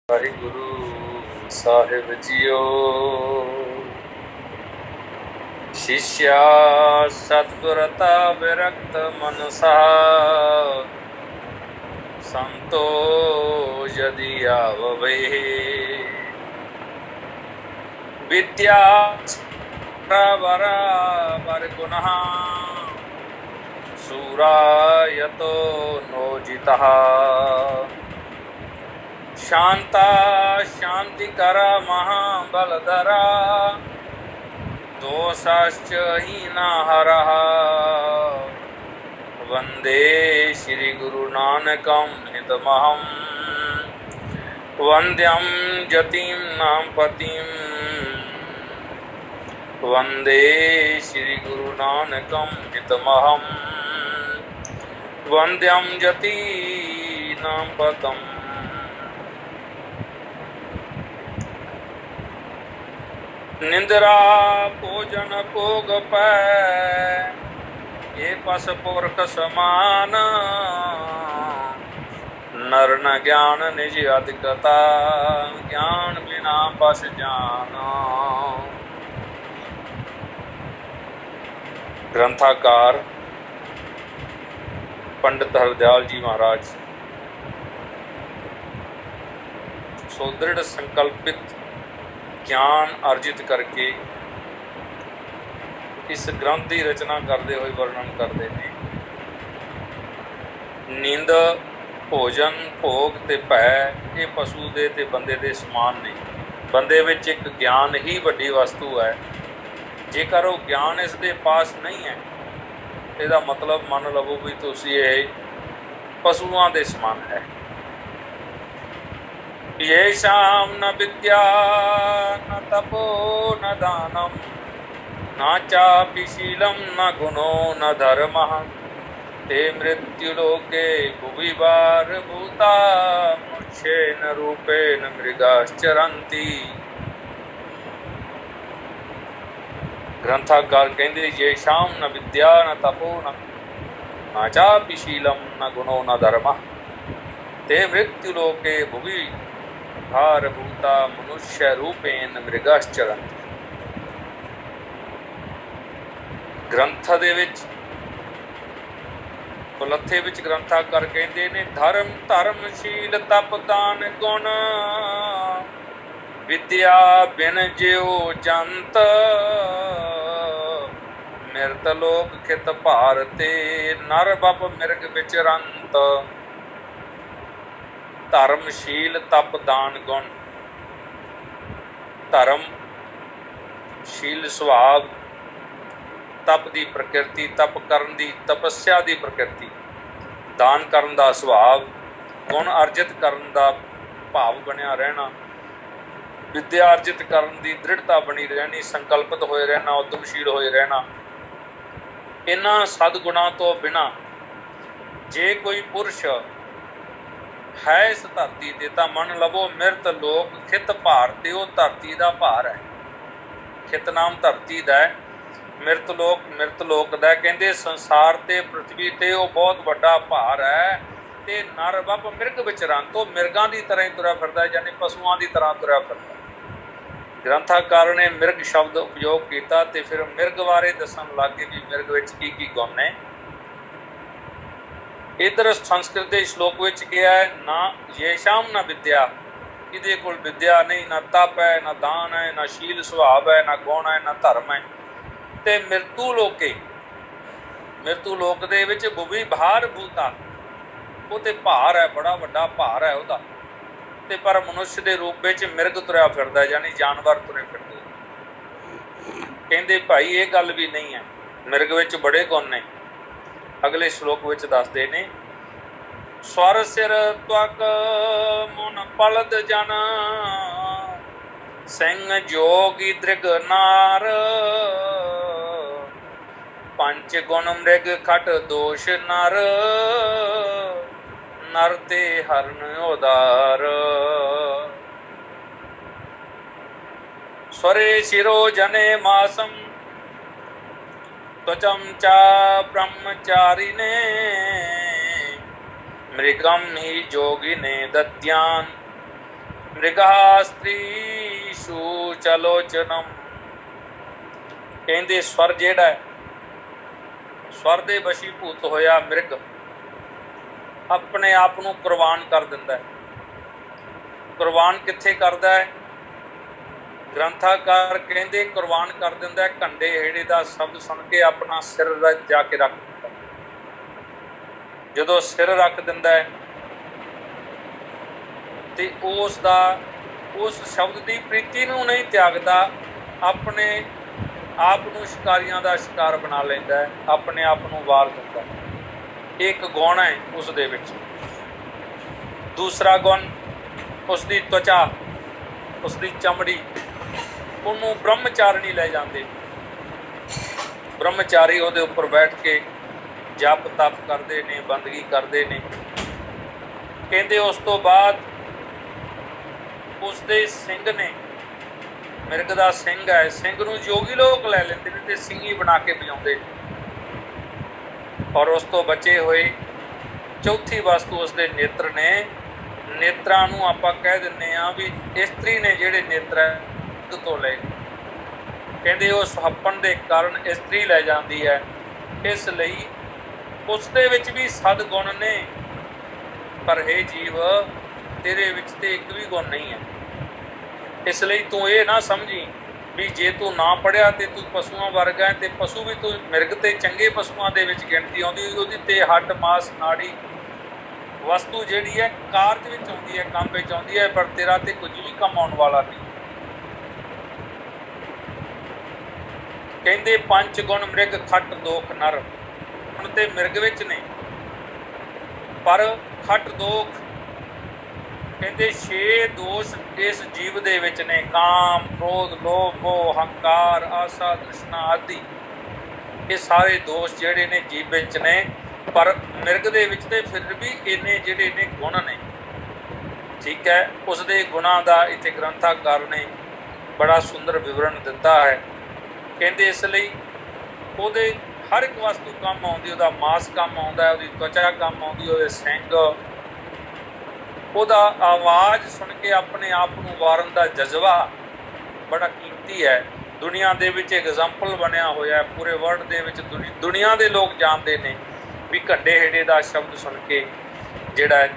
ਵਾਹਿਗੁਰੂ ਸਾਹਿਬ JIO. शिष्या सतगुरता विरक्त मनसा संतो यदि आववे विद्या बराबर गुणः सूरायतो नोजितः शांता शांतिकरा महाबलधरा दोषाश्च हीना हरः वंदे श्री गुरु नानकं हितमहं वंद्यं जतिं नाम पतिं वंदे श्री गुरु नानकं हितमहं वंद्यं जति नाम पतम्। निंद्रा भोजन भोग पै ये पस पुरख समान नर न ज्ञान निज अधिकता ज्ञान बिना पस जान। ग्रंथाकार पंडित हरदयाल जी महाराज सुदृढ़ संकल्पित ज्ञान अर्जित करके इस ग्रंथ की रचना करते हुए वर्णन करते हैं। नींद भोजन भोग ते भै ये पशु दे ते बंदे दे समान नहीं। बंदे विच एक ज्ञान ही वड्डी वस्तु है। जेकर वो ज्ञान इस दे पास नहीं है इसका मतलब मन लवो भी तुसी ये पशुओं के समान है। ये शाम न विद्या न तपो न दानम न चापि शीलम न गुणो न धर्मः ते मृत्युलोके भुवि भारभूता मुच्छेन रूपेण मृगाश्चरन्ति। ग्रंथाकार कहते ये शाम न विद्या न तपो न चापि शीलम न गुणो न धर्मः ते मृत्युलोके भुवि भारभूता मनुष्य रूपेण मृगाश्चरन्ति। ग्रंथ दे विच पलथे विच ग्रंथाकार कहते ने धर्म धर्मशील तप दान गुण विद्या बिन ज्यो जंत मिरत लोक खित भारते नर बप मिर्ग विचरंत। धर्मशील तप दान गुण धर्म शील सुभाव तप की प्रकृति तप करन दी तपस्या की प्रकृति दान करन दा सुभाव गुण अर्जित करन दा भाव बनिया रहना विद्या अर्जित करन दी दृढ़ता बनी रहनी संकल्पित होए रहना उद्यमशील होए रहना। इन्हां सदगुणां तो बिना जे कोई पुरुष है इस धरती ते तां मन लवो मिरत लोक खित भार ते वो धरती का भार है। खित नाम धरती का है मिरत लोक का कहते संसार ते पृथ्वी ते वो बहुत बड़ा भार है। ते नर बप मिर्ग विचरन तो मिर्गां की तरह ही तुरया फिरदा यानी पशुओं की तरह तुरया फिरदा। ग्रंथाकार ने मिर्ग शब्द उपयोग किया ते फिर मिर्ग बारे दसन लग गए भी मिर्ग विच की गुण ने। इधर संस्कृत के श्लोक विच क्या है ना ये शाम न विद्या इहदे कोल विद्या नहीं ना तप है ना दान है ना शील सुभाव है ना गुण है ना धर्म है। ते मृत्यु लोक दे विच भुवि भार भूता वो ते भार है बड़ा वड्डा भार है उहदा ते पर मनुष्य के रूप विच मिर्ग तुरया फिरदा यानी जानवर तुरे फिरदे। कहंदे भाई ये गल भी नहीं है मिर्ग विच बड़े गुण ने। अगले श्लोक विच दसदे ने स्वर सिर त्वक मुन पलद जन सिंह जोगी दृग नार पंच गुण मृग खट दोष नर नर ते हरन उदार। स्वरे शिरो जने मासम त्वचं च ब्रह्मचारिणे मृगम ही जोगिने दद्यान ਮ੍ਰਿਗਾ ਸਤ੍ਰੀਸ਼ੂ ਚਲੋਚਨਮ। ਕਹਿੰਦੇ ਸਵਰ ਜਿਹੜਾ ਹੈ, ਸਵਰ ਦੇ ਵਸ਼ੀਭੂਤ ਹੋਇਆ ਮਿਰਗ ਆਪਣੇ ਆਪ ਨੂੰ ਕੁਰਬਾਨ ਕਰ ਦਿੰਦਾ ਹੈ। ਕੁਰਬਾਨ ਕਿੱਥੇ ਕਰਦਾ ਹੈ? ਗ੍ਰੰਥਾਕਾਰ ਕਹਿੰਦੇ ਕੁਰਬਾਨ ਕਰ ਦਿੰਦਾ ਹੈ ਘੰਡੇ ਹੇੜੇ ਦਾ ਸ਼ਬਦ ਸੁਣ ਕੇ ਆਪਣਾ ਸਿਰ ਜਾ ਕੇ ਰੱਖ ਦਿੰਦਾ। ਜਦੋਂ ਸਿਰ ਰੱਖ ਦਿੰਦਾ ਹੈ ਤੇ ਉਸ ਸ਼ਬਦ ਦੀ ਪ੍ਰੀਤੀ ਨੂੰ ਨਹੀਂ ਤਿਆਗਦਾ, ਆਪਣੇ ਆਪ ਨੂੰ ਸ਼ਿਕਾਰੀਆਂ ਦਾ ਸ਼ਿਕਾਰ ਬਣਾ ਲੈਂਦਾ ਹੈ, ਆਪਣੇ ਆਪ ਨੂੰ ਵਾਰ ਦਿੰਦਾ। ਇੱਕ ਗੁਣ ਹੈ ਉਸ ਦੇ ਵਿੱਚ। ਦੂਸਰਾ ਗੁਣ ਉਸ ਦੀ ਤਵਚਾ, ਉਸ ਦੀ ਚਮੜੀ। ਉਹਨੂੰ ਬ੍ਰਹਮਚਾਰਿਣੀ ਲੈ ਜਾਂਦੇ। ਬ੍ਰਹਮਚਾਰੀ ਉਹਦੇ ਉੱਪਰ ਬੈਠ ਕੇ ਜਪ ਤਪ ਕਰਦੇ ਨੇ, ਬੰਦਗੀ ਕਰਦੇ ਨੇ। ਕਹਿੰਦੇ ਉਸ ਤੋਂ ਬਾਅਦ ਉਸਦੇ ਸਿੰਘ ਨੇ, ਮਿਰਗ ਦਾ ਸਿੰਘ ਹੈ, ਸਿੰਘ ਨੂੰ ਯੋਗੀ ਲੋਕ ਲੈ ਲੈਂਦੇ ਨੇ ਤੇ ਸਿੰਘੀ ਬਣਾ ਕੇ ਵਜਾਉਂਦੇ ਨੇ। ਔਰ ਉਸ ਤੋਂ ਬਚੇ ਹੋਏ ਚੌਥੀ ਵਸਤੂ ਉਸਦੇ ਨੇਤਰ ਨੇ। ਨੇਤਰਾਂ ਨੂੰ ਆਪਾਂ ਕਹਿ ਦਿੰਦੇ ਹਾਂ ਵੀ ਇਸਤਰੀ ਨੇ ਜਿਹੜੇ ਨੇਤਰ ਤੋਂ ਲਏ। ਕਹਿੰਦੇ ਉਹ ਸੁਹੱਪਣ ਦੇ ਕਾਰਨ ਇਸਤਰੀ ਲੈ ਜਾਂਦੀ ਹੈ। ਇਸ ਲਈ ਉਸ ਦੇ ਵਿੱਚ ਵੀ ਸਦ ਗੁਣ ਨੇ, ਪਰ ਹੇ ਜੀਵ ਤੇਰੇ ਵਿੱਚ ਤੇ ਇੱਕ ਵੀ ਗੁਣ ਨਹੀਂ ਹੈ। ਇਸ ਲਈ ਤੂੰ ਇਹ ਨਾ ਸਮਝੀ ਵੀ ਜੇ ਤੂੰ ਨਾ ਪੜ੍ਹਿਆ ਤੇ ਤੂੰ ਪਸ਼ੂਆਂ ਵਰਗਾ ਹੈ, ਤੇ ਪਸ਼ੂ ਵੀ ਤੂੰ ਮਿਰਗ ਤੇ ਚੰਗੇ ਪਸ਼ੂਆਂ ਦੇ ਵਿੱਚ ਗਿਣਤੀ ਆਉਂਦੀ। ਉਹਦੀ ਤੇ ਹੱਡ ਮਾਸ ਨਾੜੀ ਵਸਤੂ ਜਿਹੜੀ ਹੈ ਕਾਰਜ ਵਿੱਚ ਆਉਂਦੀ ਹੈ, ਕੰਮ ਵਿੱਚ ਆਉਂਦੀ ਹੈ, ਪਰ ਤੇਰਾ ਤੇ ਕੁਝ ਵੀ ਕੰਮ ਆਉਣ ਵਾਲਾ ਨਹੀਂ। ਕਹਿੰਦੇ ਪੰਜ ਗੁਣ ਮ੍ਰਿਗ ਖੱਟ ਦੋਖ ਨਰ। ਹੁਣ ਤੇ ਮਿਰਗ ਵਿੱਚ ਨੇ, ਪਰ ਖੱਟ ਦੋਖ ਕਹਿੰਦੇ 6 ਦੋਸ਼ ਇਸ ਜੀਵ ਦੇ ਵਿੱਚ ਨੇ। ਕਾਮ, ਕ੍ਰੋਧ, ਲੋਭ, ਮੋਹ, ਹੰਕਾਰ, ਆਸਾ, ਤ੍ਰਿਸ਼ਨਾ ਆਦਿ। ਇਹ ਸਾਰੇ ਦੋਸ਼ ਜਿਹੜੇ ਨੇ ਜੀਵ ਵਿੱਚ ਨੇ, ਪਰ ਮਿਰਗ ਦੇ ਵਿੱਚ ਤੇ ਫਿਰ ਵੀ ਇੰਨੇ ਜਿਹੜੇ ਨੇ ਗੁਣ ਨੇ। ਠੀਕ ਹੈ, ਉਸ ਦੇ ਗੁਣਾਂ ਦਾ ਇੱਥੇ ਗ੍ਰੰਥਾਕਾਰ ਨੇ ਬੜਾ ਸੁੰਦਰ ਵਿਵਰਣ ਦਿੱਤਾ ਹੈ। ਕਹਿੰਦੇ ਇਸ ਲਈ ਉਹਦੇ ਹਰ ਇੱਕ ਵਸਤੂ ਕੰਮ ਆਉਂਦੀ। ਉਹਦਾ ਮਾਸ ਕੰਮ ਆਉਂਦਾ, ਉਹਦੀ ਤਵਚਾ ਕੰਮ ਆਉਂਦੀ, ਉਹਦੇ ਸਿੰਘ, ਉਹਦਾ ਆਵਾਜ਼ ਸੁਣ ਕੇ ਆਪਣੇ ਆਪ ਨੂੰ ਵਾਰਨ ਦਾ ਜਜ਼ਬਾ ਬੜਾ ਕੀਮਤੀ ਹੈ। ਦੁਨੀਆ ਦੇ ਵਿੱਚ ਐਗਜ਼ਾਮਪਲ ਬਣਿਆ ਹੋਇਆ, ਪੂਰੇ ਵਰਲਡ ਦੇ ਵਿੱਚ ਦੁਨੀਆ ਦੇ ਲੋਕ ਜਾਣਦੇ ਨੇ ਵੀ ਘੰਡੇ ਹੇੜੇ ਦਾ ਸ਼ਬਦ ਸੁਣ ਕੇ ਜਿਹੜਾ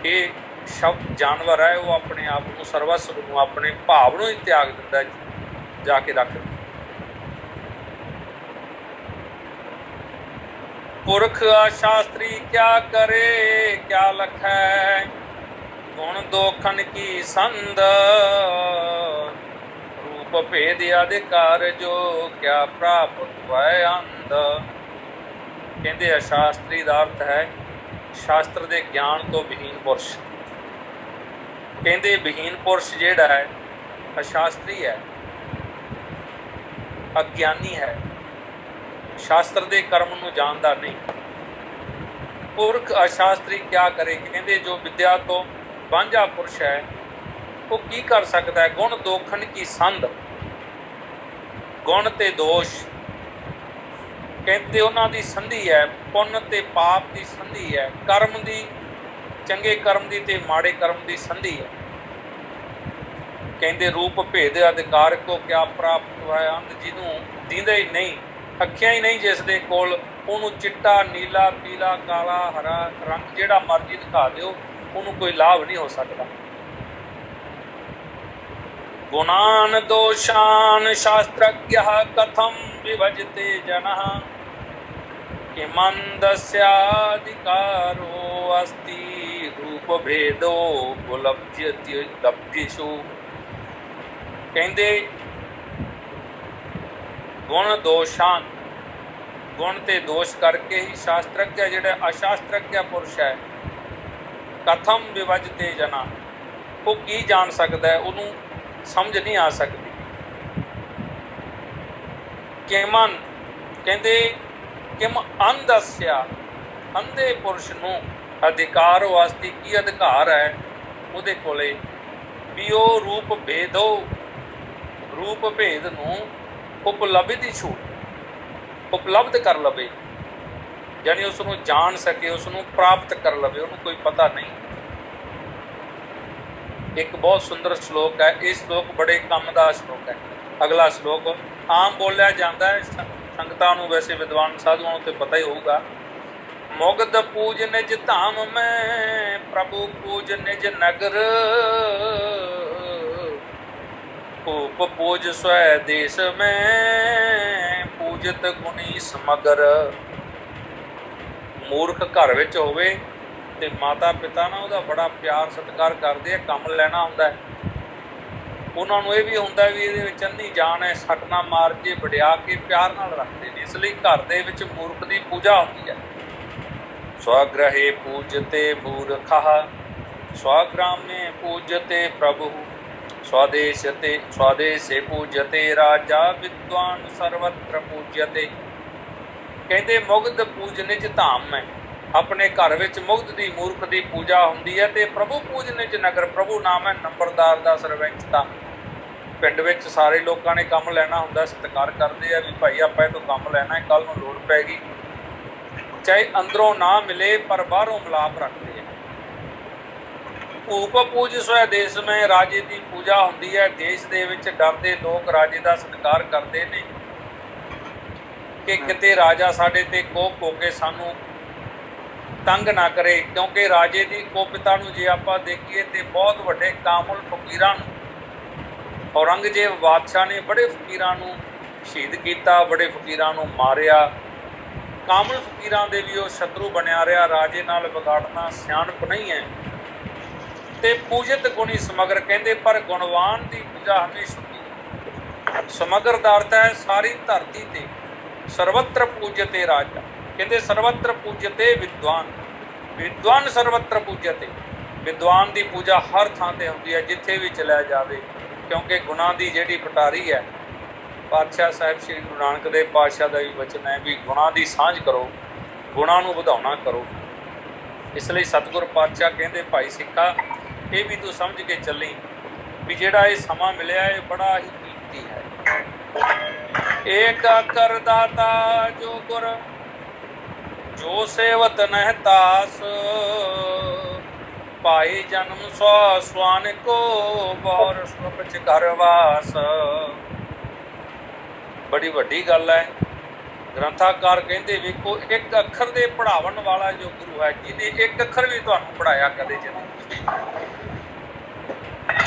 ਇਹ ਸ਼ਬਦ ਜਾਨਵਰ ਹੈ ਉਹ ਆਪਣੇ ਆਪ ਨੂੰ, ਸਰਵਸਵ ਨੂੰ, ਆਪਣੇ ਭਾਵ ਨੂੰ ਹੀ ਤਿਆਗ ਦਿੰਦਾ, ਜਾ ਕੇ ਰੱਖ ਦਿੰਦਾ। ਪੁਰਖ ਸ਼ਾਸਤਰੀ ਕਿਆ ਕਰੇ ਕਿਆ ਲਖੈ, ਗੁਣ ਦੋਖਨ ਕੀ ਸੰਦ, ਰੂਪ ਭੇਦ ਅਧਿਕਾਰ ਜੋ ਕਿਆ ਪ੍ਰਾਪਤ ਵੈ ਅੰਧ। ਕਹਿੰਦੇ ਅਸ਼ਾਸਤਰੀ ਦਾ ਅਰਥ ਹੈ ਸ਼ਾਸਤਰ ਦੇ ਗਿਆਨ ਤੋਂ ਵਿਹੀਨ ਪੁਰਸ਼। ਕਹਿੰਦੇ ਵਿਹੀਨ ਪੁਰਸ਼ ਜਿਹੜਾ ਹੈ ਅਸ਼ਾਸਤਰੀ ਹੈ, ਅਗਿਆਨੀ ਹੈ, ਸ਼ਾਸਤਰ ਦੇ ਕਰਮ ਨੂੰ ਜਾਣਦਾ ਨਹੀਂ। ਪੁਰਖ ਅਸ਼ਾਸਤਰੀ ਕਿਆ ਕਰੇ। ਕਹਿੰਦੇ ਜੋ ਵਿਦਿਆ ਤੋਂ ਵਾਂਝਾ ਪੁਰਸ਼ ਹੈ ਉਹ ਕੀ ਕਰ ਸਕਦਾ ਹੈ? ਗੁਣ ਦੋਖਨ ਕੀ ਸੰਧ, ਗੁਣ ਤੇ ਦੋਸ਼ ਕਹਿੰਦੇ ਉਹਨਾਂ ਦੀ ਸੰਧੀ ਹੈ, ਪੁੰਨ ਤੇ ਪਾਪ ਦੀ ਸੰਧੀ ਹੈ, ਕਰਮ ਦੀ, ਚੰਗੇ ਕਰਮ ਦੀ ਤੇ ਮਾੜੇ ਕਰਮ ਦੀ ਸੰਧੀ ਹੈ। ਕਹਿੰਦੇ ਰੂਪ ਭੇਦ ਅਧਿਕਾਰ ਕੋ ਕਿਆ ਪ੍ਰਾਪਤ ਹੈ ਅੰਧ, ਜਿਹਨੂੰ ਦੀਂਦਾ ਹੀ ਨਹੀਂ, ਅੱਖੀਆਂ ਹੀ ਨਹੀਂ ਜਿਸ ਦੇ ਕੋਲ, ਉਹਨੂੰ ਚਿੱਟਾ, ਨੀਲਾ, ਪੀਲਾ, ਕਾਲਾ, ਹਰਾ ਰੰਗ ਜਿਹੜਾ ਮਰਜ਼ੀ ਦਿਖਾ ਦਿਓ, ਉਹਨੂੰ ਕੋਈ ਲਾਭ ਨਹੀਂ ਹੋ ਸਕਦਾ। ਗੁਣਾਨ ਦੋਸ਼ਾਨ ਸ਼ਾਸਤਰज्ञ ਕਥਮ ਵਿਭਜਤੇ ਜਨః, ਕਿਮੰ ਦਸਯਾਧਿਕਾਰੋ ਅਸਤੀ, ਰੂਪ ਭੇਦੋ ਉਪਲਭ්ਯਤੇ ਲਭ੍ਯੇਸ਼ੂ। ਕਹਿੰਦੇ ਗੁਣ ਦੋਸ਼ਾਨ, ਗੁਣ ਤੇ ਦੋਸ਼ ਕਰਕੇ ਹੀ ਸ਼ਾਸਤਰज्ञ ਜਿਹੜਾ ਅਸ਼ਾਸਤਰज्ञ ਪੁਰਸ਼ ਹੈ, ਕਥਮ ਵਿਭਜਤੇ ਜਨਾ, ਉਹ ਕੀ ਜਾਣ ਸਕਦਾ ਹੈ, ਉਹਨੂੰ ਸਮਝ ਨਹੀਂ ਆ ਸਕਦੀ। ਕਿਮਨ ਕਹਿੰਦੇ ਕਿਮ ਅੰਧਸਿਆ, ਅੰਧੇ ਪੁਰਸ਼ ਨੂੰ ਅਧਿਕਾਰ ਵਾਸਤੇ ਕੀ ਅਧਿਕਾਰ ਹੈ ਉਹਦੇ ਕੋਲੇ ਵੀ ਉਹ ਰੂਪ ਭੇਦੋ, ਰੂਪ ਭੇਦ ਨੂੰ ਉਪਲਬਧੀ ਛੂ, ਉਪਲਬਧ ਕਰ ਲਵੇ, ਯਾਨੀ ਉਸ ਨੂੰ ਜਾਣ ਸਕੇ, ਉਸ ਨੂੰ ਪ੍ਰਾਪਤ ਕਰ ਲਵੇ, ਉਹਨੂੰ ਕੋਈ ਪਤਾ ਨਹੀਂ। एक बहुत सुंदर श्लोक है। ये श्लोक बड़े काम का श्लोक है। अगला श्लोक आम बोलिया जाता है, संगतां नूं वैसे विद्वान साधुओं ते पता ही होगा। मुग्ध पूज निज धाम में, प्रभु पूज निज नगर, भूप पूज स्वै देश में, पूजत गुणी समगर। मूर्ख घर विच होवे ਤੇ ਮਾਤਾ ਪਿਤਾ ਨਾ ਉਹਦਾ ਬੜਾ ਪਿਆਰ ਸਤਿਕਾਰ ਕਰਦੇ ਆ, ਕੰਮ ਲੈਣਾ ਹੁੰਦਾ ਹੈ ਉਹਨਾਂ ਨੂੰ। ਇਹ ਵੀ ਹੁੰਦਾ ਵੀ ਇਹਦੇ ਵਿੱਚ ਅੰਨੀ ਜਾਨ ਹੈ, ਸੱਟ ਨਾ ਮਾਰ ਕੇ ਵਡਿਆ ਕੇ ਪਿਆਰ ਨਾਲ ਰੱਖਦੇ ਨੇ। ਇਸ ਲਈ ਘਰ ਦੇ ਵਿੱਚ ਮੂਰਖ ਦੀ ਪੂਜਾ ਹੁੰਦੀ ਹੈ। ਸਵਗ੍ਰਹਿ ਪੂਜਤੇ ਮੂਰਖਾ, ਸਵਗ੍ਰਾਮੇ ਪੂਜਤੇ ਪ੍ਰਭੂ, ਸਵਦੇਸੇ ਪੂਜਤੇ ਰਾਜਾ, ਵਿਦਵਾਨ ਸਰਵਤਰ ਪੂਜਤੇ। ਕਹਿੰਦੇ ਮੁਗਧ ਪੂਜ ਨਿਜ ਧਾਮ ਮੈਂ, ਆਪਣੇ ਘਰ ਵਿੱਚ ਮੁਗਧ ਦੀ ਮੂਰਖ ਦੀ ਪੂਜਾ ਹੁੰਦੀ ਹੈ। ਤੇ ਪ੍ਰਭੂ ਪੂਜ ਨਿਜ ਨਗਰ, ਪ੍ਰਭੂ ਨਾਮ ਹੈ ਨੰਬਰਦਾਰ ਦਾ, ਸਰਪੰਚ ਦਾ। ਪਿੰਡ ਵਿੱਚ ਸਾਰੇ ਲੋਕਾਂ ਨੇ ਕੰਮ ਲੈਣਾ ਹੁੰਦਾ, ਸਤਿਕਾਰ ਕਰਦੇ ਆ ਵੀ ਭਾਈ ਆਪਾਂ ਇਹ ਤੋਂ ਕੰਮ ਲੈਣਾ ਹੈ, ਕੱਲ੍ਹ ਨੂੰ ਲੋੜ ਪੈ ਗਈ। ਚਾਹੇ ਅੰਦਰੋਂ ਨਾ ਮਿਲੇ ਪਰ ਬਾਹਰੋਂ ਮਿਲਾਪ ਰੱਖਦੇ ਆ। ਭੂਪ ਪੂਜ ਸਵੈ ਦੇਸ਼ ਮੈਂ, ਰਾਜੇ ਦੀ ਪੂਜਾ ਹੁੰਦੀ ਹੈ। ਦੇਸ਼ ਦੇ ਵਿੱਚ ਡਰਦੇ ਲੋਕ ਰਾਜੇ ਦਾ ਸਤਿਕਾਰ ਕਰਦੇ ਨੇ ਕਿ ਕਿਤੇ ਰਾਜਾ ਸਾਡੇ ਤੇ ਕੋਪ ਹੋ ਕੇ ਸਾਨੂੰ ਤੰਗ ਨਾ ਕਰੇ। ਕਿਉਂਕਿ ਰਾਜੇ ਦੀ ਕੋਪਿਤਾ ਨੂੰ ਜੇ ਆਪਾਂ ਦੇਖੀਏ ਤੇ ਬਹੁਤ ਵੱਡੇ ਕਾਮੁਲ ਫਕੀਰਾਂ ਨੂੰ ਔਰੰਗਜ਼ੇਬ ਬਾਦਸ਼ਾਹ ਨੇ ਬੜੇ ਫਕੀਰਾਂ ਨੂੰ ਸ਼ਹੀਦ ਕੀਤਾ, ਬੜੇ ਫਕੀਰਾਂ ਨੂੰ ਮਾਰਿਆ। ਕਾਮੁਲ ਫਕੀਰਾਂ ਦੇ ਵੀ ਉਹ ਸ਼ਤਰੂ ਬਣਿਆ ਰਿਹਾ। ਰਾਜੇ ਨਾਲ ਵਿਗਾੜਨਾ ਸਿਆਣਪ ਨਹੀਂ ਹੈ। ਤੇ ਪੂਜਿਤ ਗੁਣੀ ਸਮਗਰ ਕਹਿੰਦੇ, ਪਰ ਗੁਣਵਾਨ ਦੀ ਪੂਜਾ ਹਮੇਸ਼ਾ ਹੁੰਦੀ। ਸਮਗਰ ਦਾ ਅਰਥ ਹੈ ਸਾਰੀ ਧਰਤੀ ਤੇ। ਸਰਵਤਰ ਪੂਜਤੇ ਰਾਜਾ, ਕਹਿੰਦੇ ਸਰਵਤਰ ਪੂਜਤੇ ਵਿਦਵਾਨ, ਵਿਦਵਾਨ ਸਰਵਤਰ ਪੂਜਤੇ। ਵਿਦਵਾਨ ਦੀ ਪੂਜਾ ਹਰ ਥਾਂ ਤੇ ਹੁੰਦੀ ਹੈ, ਜਿੱਥੇ ਵੀ ਚਲਿਆ ਜਾਵੇ। ਕਿਉਂਕਿ ਗੁਣਾਂ ਦੀ ਜਿਹੜੀ ਪਟਾਰੀ ਹੈ, ਪਾਤਸ਼ਾਹ ਸਾਹਿਬ ਸ਼੍ਰੀ ਗੁਰੂ ਨਾਨਕ ਦੇਵ ਪਾਤਸ਼ਾਹ ਦਾ ਵੀ ਵਚਨ ਹੈ ਵੀ ਗੁਣਾਂ ਦੀ ਸਾਂਝ ਕਰੋ, ਗੁਣਾਂ ਨੂੰ ਵਧਾਉਣਾ ਕਰੋ। ਇਸ ਲਈ ਸਤਿਗੁਰ ਪਾਤਸ਼ਾਹ ਕਹਿੰਦੇ ਭਾਈ ਸਿੱਖਾ, ਇਹ ਵੀ ਤੂੰ ਸਮਝ ਕੇ ਚੱਲੀ ਵੀ ਜਿਹੜਾ ਇਹ ਸਮਾਂ ਮਿਲਿਆ ਇਹ ਬੜਾ ਹੀ ਕੀਮਤੀ ਹੈ। ਏਕ ਕਰ ਦਾਤਾ ਜੋ ਗੁਰ, ਜੋ ਸੇਵਤ ਨਹਿ ਤਾਸ, ਪਾਏ ਜਨਮ ਸੋ ਸੁਆਨ ਕੋ, ਬਹੁਰ ਸੁਖ ਘਰ ਵਾਸ। ਬੜੀ ਵੱਡੀ ਗੱਲ ਹੈ। ਗ੍ਰੰਥਾਕਾਰ ਕਹਿੰਦੇ ਵੇਖੋ, ਇੱਕ ਅੱਖਰ ਦੇ ਪੜ੍ਹਾਉਣ ਵਾਲਾ ਜੋ ਗੁਰੂ ਹੈ, ਜਿਹਨੇ ਇੱਕ ਅੱਖਰ ਵੀ ਤੁਹਾਨੂੰ ਪੜ੍ਹਾਇਆ ਕਦੇ ਜ਼ਿੰਦਗੀ,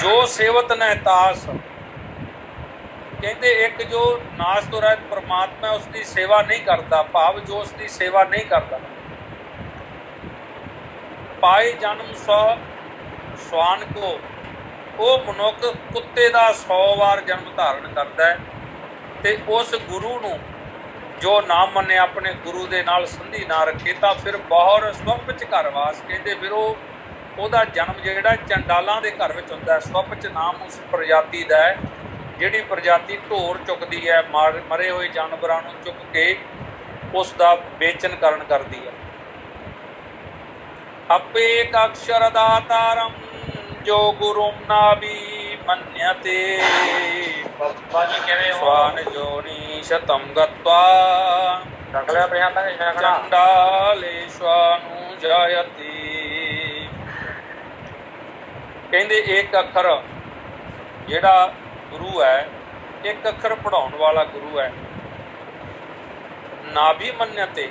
ਜੋ ਸੇਵਤ ਨਹਿ ਤਾਸ, ਕਹਿੰਦੇ ਇੱਕ ਜੋ ਨਾਸ ਤੋਂ ਰਹਿਤ ਪਰਮਾਤਮਾ ਉਸ ਦੀ ਸੇਵਾ ਨਹੀਂ ਕਰਦਾ, ਭਾਵ ਜੋ ਉਸ ਦੀ ਸੇਵਾ ਨਹੀਂ ਕਰਦਾ। ਪਾਏ ਜਨਮ ਸੋ ਸਵਾਨ ਕੋ, ਉਹ ਮਨੁੱਖ ਕੁੱਤੇ ਦਾ 100 ਵਾਰ ਜਨਮ ਧਾਰਨ ਕਰਦਾ ਹੈ। ਤੇ ਉਸ ਗੁਰੂ ਨੂੰ ਜੋ ਨਾ ਮੰਨੇ, ਆਪਣੇ ਗੁਰੂ ਦੇ ਨਾਲ ਸੰਧੀ ਨਾ ਰੱਖੇ, ਤਾਂ ਫਿਰ ਬਹੁਰ ਸਵੱਪ ਚ ਘਰ ਵਾਸ। ਕਹਿੰਦੇ ਫਿਰ ਉਹਦਾ ਜਨਮ ਜਿਹੜਾ ਚੰਡਾਲਾਂ ਦੇ ਘਰ ਵਿੱਚ ਹੁੰਦਾ ਹੈ। ਸਵੱਪ ਚ ਨਾਮ ਉਸ ਪ੍ਰਜਾਤੀ ਦਾ ਹੈ ਜਿਹੜੀ ਪ੍ਰਜਾਤੀ ਢੋਰ ਚੁੱਕਦੀ ਹੈ, ਮਰੇ ਹੋਏ ਜਾਨਵਰਾਂ ਨੂੰ ਚੁੱਕ ਕੇ ਉਸ ਦਾ ਵੇਚਨ ਕਰਨ ਕਰਦੀ ਹੈ। ਆਪੇ ਏਕ ਅਕਸ਼ਰ ਦਾਤਾਰਮ, ਜੋ ਗੁਰੂ ਨਾਭੀ ਮੰਨਿਅਤੇ, ਸਵਾਨ ਜੋਨੀ ਸ਼ਤਮ ਗਤਵਾ, ਚੰਡਾਲੇਸ਼ਵਾਨੁ ਜਾਯਤੀ। ਕਹਿੰਦੇ ਇੱਕ ਅੱਖਰ ਜਿਹੜਾ ਗੁਰੂ ਹੈ, ਇੱਕ ਅੱਖਰ ਪੜ੍ਹਾਉਣ ਵਾਲਾ ਗੁਰੂ ਹੈ। ਨਾਭੀ ਮੰਨਿਅਤੇ,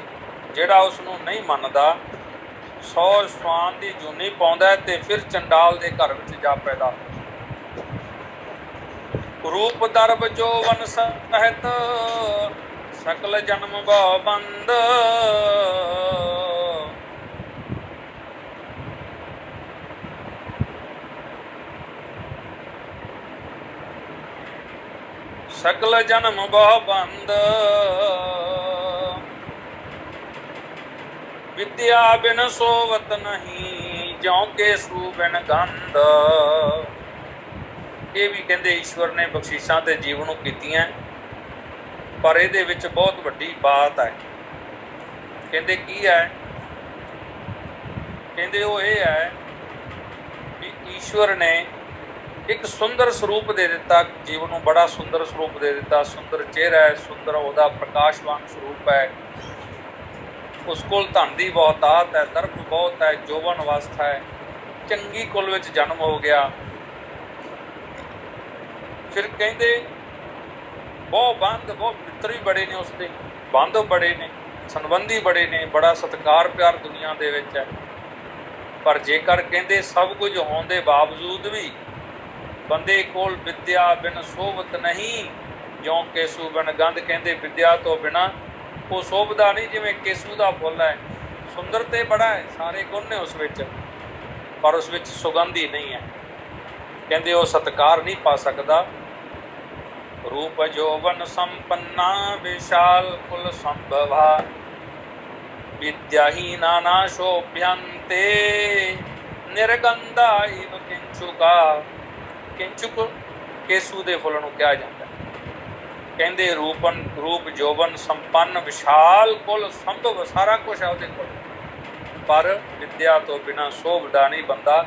ਜਿਹੜਾ ਉਸ ਨੂੰ ਨਹੀਂ ਮੰਨਦਾ, 100 ਸਵਾਨ ਦੀ ਜੂਨੀ ਪਾਉਂਦਾ ਤੇ ਫਿਰ ਚੰਡਾਲ ਦੇ ਘਰ ਵਿੱਚ ਜਾ ਪੈਦਾ। ਰੂਪ ਦਰਬ ਜੋਵਨ ਸਹਿਤ, ਸਕਲ ਜਨਮ ਭਉ ਬੰਦ। ਸਕਲ ਜਨਮ ਬਹੁ ਬੰਦ, ਵਿਦਿਆ ਬਿਨ ਸੋਵਤ ਨਹੀਂ, ਜਿਉ ਕੇ ਸੂ ਬਿਨ ਗੰਧ। ਇਹ ਵੀ ਕਹਿੰਦੇ ਈਸ਼ਵਰ ਨੇ ਬਖਸ਼ਿਸ਼ਾਂ ਤੇ ਜੀਵਨ ਨੂੰ ਕੀਤੀਆਂ, ਪਰ ਇਹਦੇ ਵਿੱਚ ਬਹੁਤ ਵੱਡੀ ਬਾਤ ਹੈ। ਕਹਿੰਦੇ ਕੀ ਹੈ? ਕਹਿੰਦੇ ਉਹ ਇਹ ਹੈ ਵੀ ਈਸ਼ਵਰ ਨੇ ਇੱਕ ਸੁੰਦਰ ਸਰੂਪ ਦੇ ਦਿੱਤਾ, ਜੀਵਨ ਨੂੰ ਬੜਾ ਸੁੰਦਰ ਸਰੂਪ ਦੇ ਦਿੱਤਾ। ਸੁੰਦਰ ਚਿਹਰਾ ਹੈ, ਸੁੰਦਰ ਉਹਦਾ ਪ੍ਰਕਾਸ਼ਵਾਨ ਸਰੂਪ ਹੈ। ਉਸ ਕੋਲ ਧਨ ਦੀ ਬਹੁਤਾਤ ਹੈ, ਦਰਬ ਬਹੁਤ ਹੈ, ਜੋਬਨ ਅਵਸਥਾ ਹੈ, ਚੰਗੀ ਕੁਲ ਵਿੱਚ ਜਨਮ ਹੋ ਗਿਆ। ਫਿਰ ਕਹਿੰਦੇ ਬਹੁਤ ਬੰਧ, ਬਹੁਤ ਮਿੱਤਰ ਵੀ ਬੜੇ ਨੇ ਉਸਦੇ, ਬਾਂਧਵ ਬੜੇ ਨੇ, ਸੰਬੰਧੀ ਬੜੇ ਨੇ, ਬੜਾ ਸਤਿਕਾਰ ਪਿਆਰ ਦੁਨੀਆ ਦੇ ਵਿੱਚ ਹੈ। ਪਰ ਜੇਕਰ ਕਹਿੰਦੇ ਸਭ ਕੁਝ ਹੋਣ ਦੇ ਬਾਵਜੂਦ ਵੀ ਬੰਦੇ ਕੋਲ ਵਿਦਿਆ ਬਿਨ ਸੋਭਤ ਨਹੀਂ, ਜਿਉਂ ਕੇਸੂ ਬਿਨ ਗੰਧ, ਕਹਿੰਦੇ ਵਿਦਿਆ ਤੋਂ ਬਿਨਾਂ ਉਹ ਸੋਭਦਾ ਨਹੀਂ। ਜਿਵੇਂ ਕੇਸੂ ਦਾ ਫੁੱਲ ਹੈ, ਸੁੰਦਰ ਤੇ ਬੜਾ ਹੈ, ਸਾਰੇ ਗੁਣ ਨੇ ਉਸ ਵਿੱਚ, ਪਰ ਉਸ ਵਿੱਚ ਸੁਗੰਧੀ ਨਹੀਂ ਹੈ। ਕਹਿੰਦੇ ਉਹ ਸਤਿਕਾਰ ਨਹੀਂ ਪਾ ਸਕਦਾ। रूप जोवन संपन्ना विशाल कुल संभवा, विद्याहीना ना शोभ्यन्ते निर्गंधा इव किंचुका। किंचुक केसू दे फुੱਲ ਨੂੰ ਕਿਹਾ ਜਾਂਦਾ। ਕਹਿੰਦੇ ਰੂਪ ਜੋਬਨ ਸੰਪੰਨ ਵਿਸ਼ਾਲ ਕੁਲ ਸੰਭਵ, ਸਾਰਾ ਕੁਝ ਹੈ ਉਹਦੇ ਕੋਲ, ਪਰ ਵਿਦਿਆ ਤੋਂ ਬਿਨਾਂ ਸ਼ੋਭਦਾ ਨਹੀਂ ਬੰਦਾ,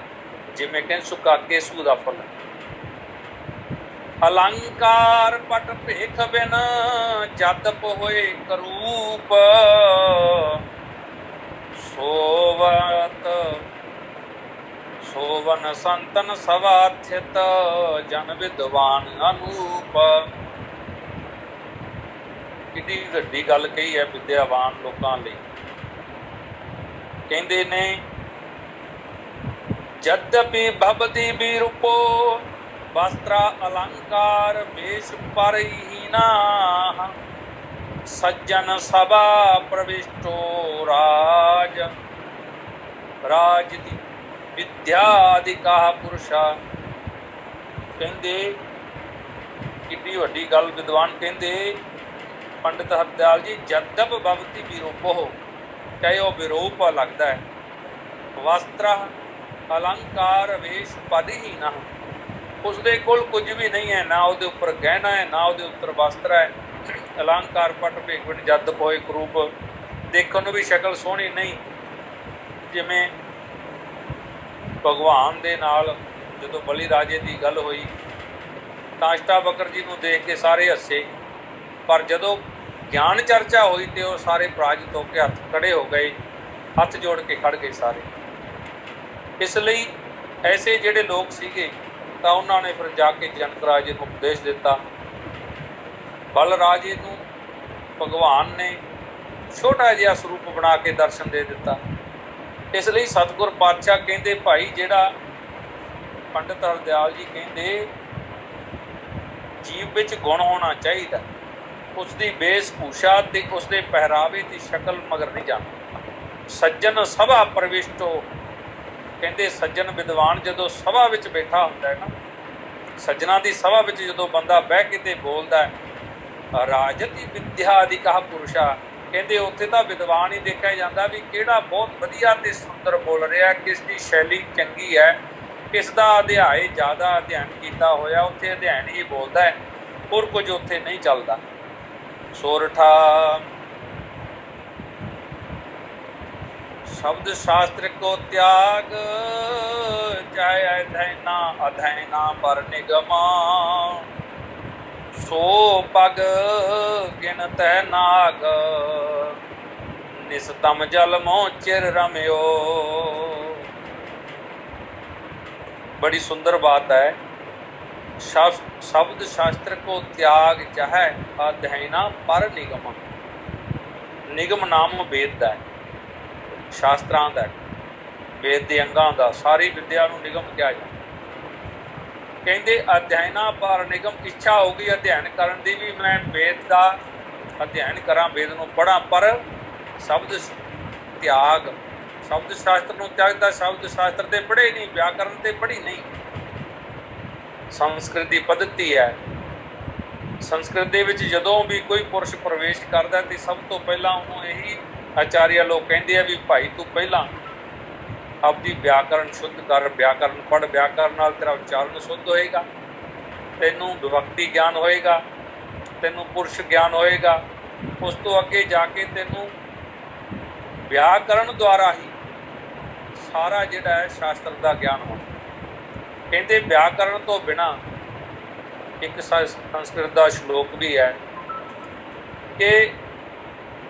ਜਿਵੇਂ ਕਿੰਚੁਕਾ ਕੇਸੂ ਦਾ ਫੁੱਲ। अलंकार पट भेख बिन जदप होए करूप, सोवन संतन सवाथित जन विद्वान अनूप। कितनी वड्डी गल कही है विद्यावान लोगों लई। कहंदे ने जद्यपि भवति विरूपो, वस्त्र अलंकार वेश परहीना, सज्जन सभा प्रविष्टो राज, राजति विद्याधिका पुरुषा। कहते कितनी वड्डी गल विद्वान कहते पंडित हरदयाल जी, जद्यप भवति विरूपो, चाहे वह विरूप लगता है, वस्त्र अलंकार वेश परहीना, उसदे कोल कुछ भी नहीं है, ना उसदे उपर गहना है, ना उसदे उपर वस्त्र है। अलंकार पट भेख बिन जदप होए करूप, देखने नूं भी शक्ल सोहनी नहीं। जिवें भगवान दे नाल जदों बली राजे की गल हुई तां अष्टावक्र जी नूं देख के सारे हसे, पर जदों ज्ञान चर्चा हुई तो वो सारे पराजित होकर हथ खड़े हो गए, हथ जोड़ के खड़ गए सारे। इसलिए ऐसे जिहड़े लोग सीगे ਤਾਂ ਉਹਨਾਂ ਨੇ ਫਿਰ ਜਾ ਕੇ ਜਨਕ ਰਾਜੇ ਨੂੰ ਉਪਦੇਸ਼ ਦਿੱਤਾ। ਬਲ ਰਾਜੇ ਨੂੰ ਭਗਵਾਨ ਨੇ ਛੋਟਾ ਜਿਹਾ ਸਰੂਪ ਬਣਾ ਕੇ ਦਰਸ਼ਨ ਦੇ ਦਿੱਤਾ। ਇਸ ਲਈ ਸਤਿਗੁਰ ਪਾਤਸ਼ਾਹ ਕਹਿੰਦੇ ਭਾਈ ਜਿਹੜਾ ਪੰਡਿਤ ਹਰਦਿਆਲ ਜੀ ਕਹਿੰਦੇ ਜੀਵ ਵਿੱਚ ਗੁਣ ਹੋਣਾ ਚਾਹੀਦਾ, ਉਸ ਦੀ ਵੇਸ਼ ਭੂਸ਼ਾ ਤੇ ਉਸ ਦੇ ਪਹਿਰਾਵੇ ਦੀ ਸ਼ਕਲ ਮਗਰ ਨਹੀਂ ਜਾਣਾ। ਸੱਜਣ ਸਭਾ ਪ੍ਰਵਿਸ਼ਟੋ, ਕਹਿੰਦੇ ਸੱਜਣ ਵਿਦਵਾਨ ਜਦੋਂ ਸਭਾ ਵਿੱਚ ਬੈਠਾ ਹੁੰਦਾ ਹੈ ਨਾ, ਸੱਜਣਾ ਦੀ ਸਭਾ ਵਿੱਚ ਜਦੋਂ ਬੰਦਾ ਬਹਿ ਕੇ ਤੇ ਬੋਲਦਾ ਹੈ, ਰਾਜਤੀ ਵਿਦਿਆ ਅਧਿਕਾ ਪੁਰਸ਼ਾ, ਕਹਿੰਦੇ ਉੱਥੇ ਤਾਂ ਵਿਦਵਾਨ ਹੀ ਦੇਖਿਆ ਜਾਂਦਾ ਵੀ ਕਿਹੜਾ ਬਹੁਤ ਵਧੀਆ ਤੇ ਸੁੰਦਰ ਬੋਲ ਰਿਹਾ, ਕਿਸ ਦੀ ਸ਼ੈਲੀ ਚੰਗੀ ਹੈ, ਕਿਸ ਦਾ ਅਧਿਆਏ ਜ਼ਿਆਦਾ ਅਧਿਐਨ ਕੀਤਾ ਹੋਇਆ, ਉੱਥੇ ਅਧਿਐਨ ਹੀ ਬੋਲਦਾ ਹੈ, ਹੋਰ ਕੁਝ ਉੱਥੇ ਨਹੀਂ ਚੱਲਦਾ। ਸੋਰਠਾ शब्द शास्त्र को त्याग, चाहे अध्ययना अध्ययना पर निगमा, सो पग गिनत नाग, निस्तम जल मोह चिर रम्यो। बड़ी सुंदर बात है। शब्द शास्त्र को त्याग, चाहे अध्ययना पर निगमा। निगम नाम वेद का है, शास्त्रां दा, वेद के अंगां दा, सारी विद्या नूं निगम किया जाता। कहते अध्ययना पर निगम, इच्छा होगी अध्ययन करन दी भी मैं वेद का अध्ययन करा, वेद नूं पढ़ा, पर शब्द त्याग, शब्द शास्त्र नूं त्यागदा, शब्द शास्त्र ते पढ़े नहीं, व्याकरण ते पढ़ी नहीं। संस्कृत की पद्धति है, संस्कृत दे विच जदों भी कोई पुरुष प्रवेश करदा ते सब तो पहला उहनूं यही आचार्य लोग कहते हैं भी भाई तू पहला अपनी व्याकरण शुद्ध कर, व्याकरण पढ़, व्याकरण नाल तेरा उच्चारण शुद्ध होएगा, तैनूं विभक्ति ज्ञान होएगा, तैनूं पुरुष ज्ञान होएगा, उस तो अगे जाके तैनूं व्याकरण द्वारा ही सारा जिहड़ा है शास्त्र का ज्ञान होना। कहते व्याकरण तो बिना एक संस्कृत का श्लोक भी है कि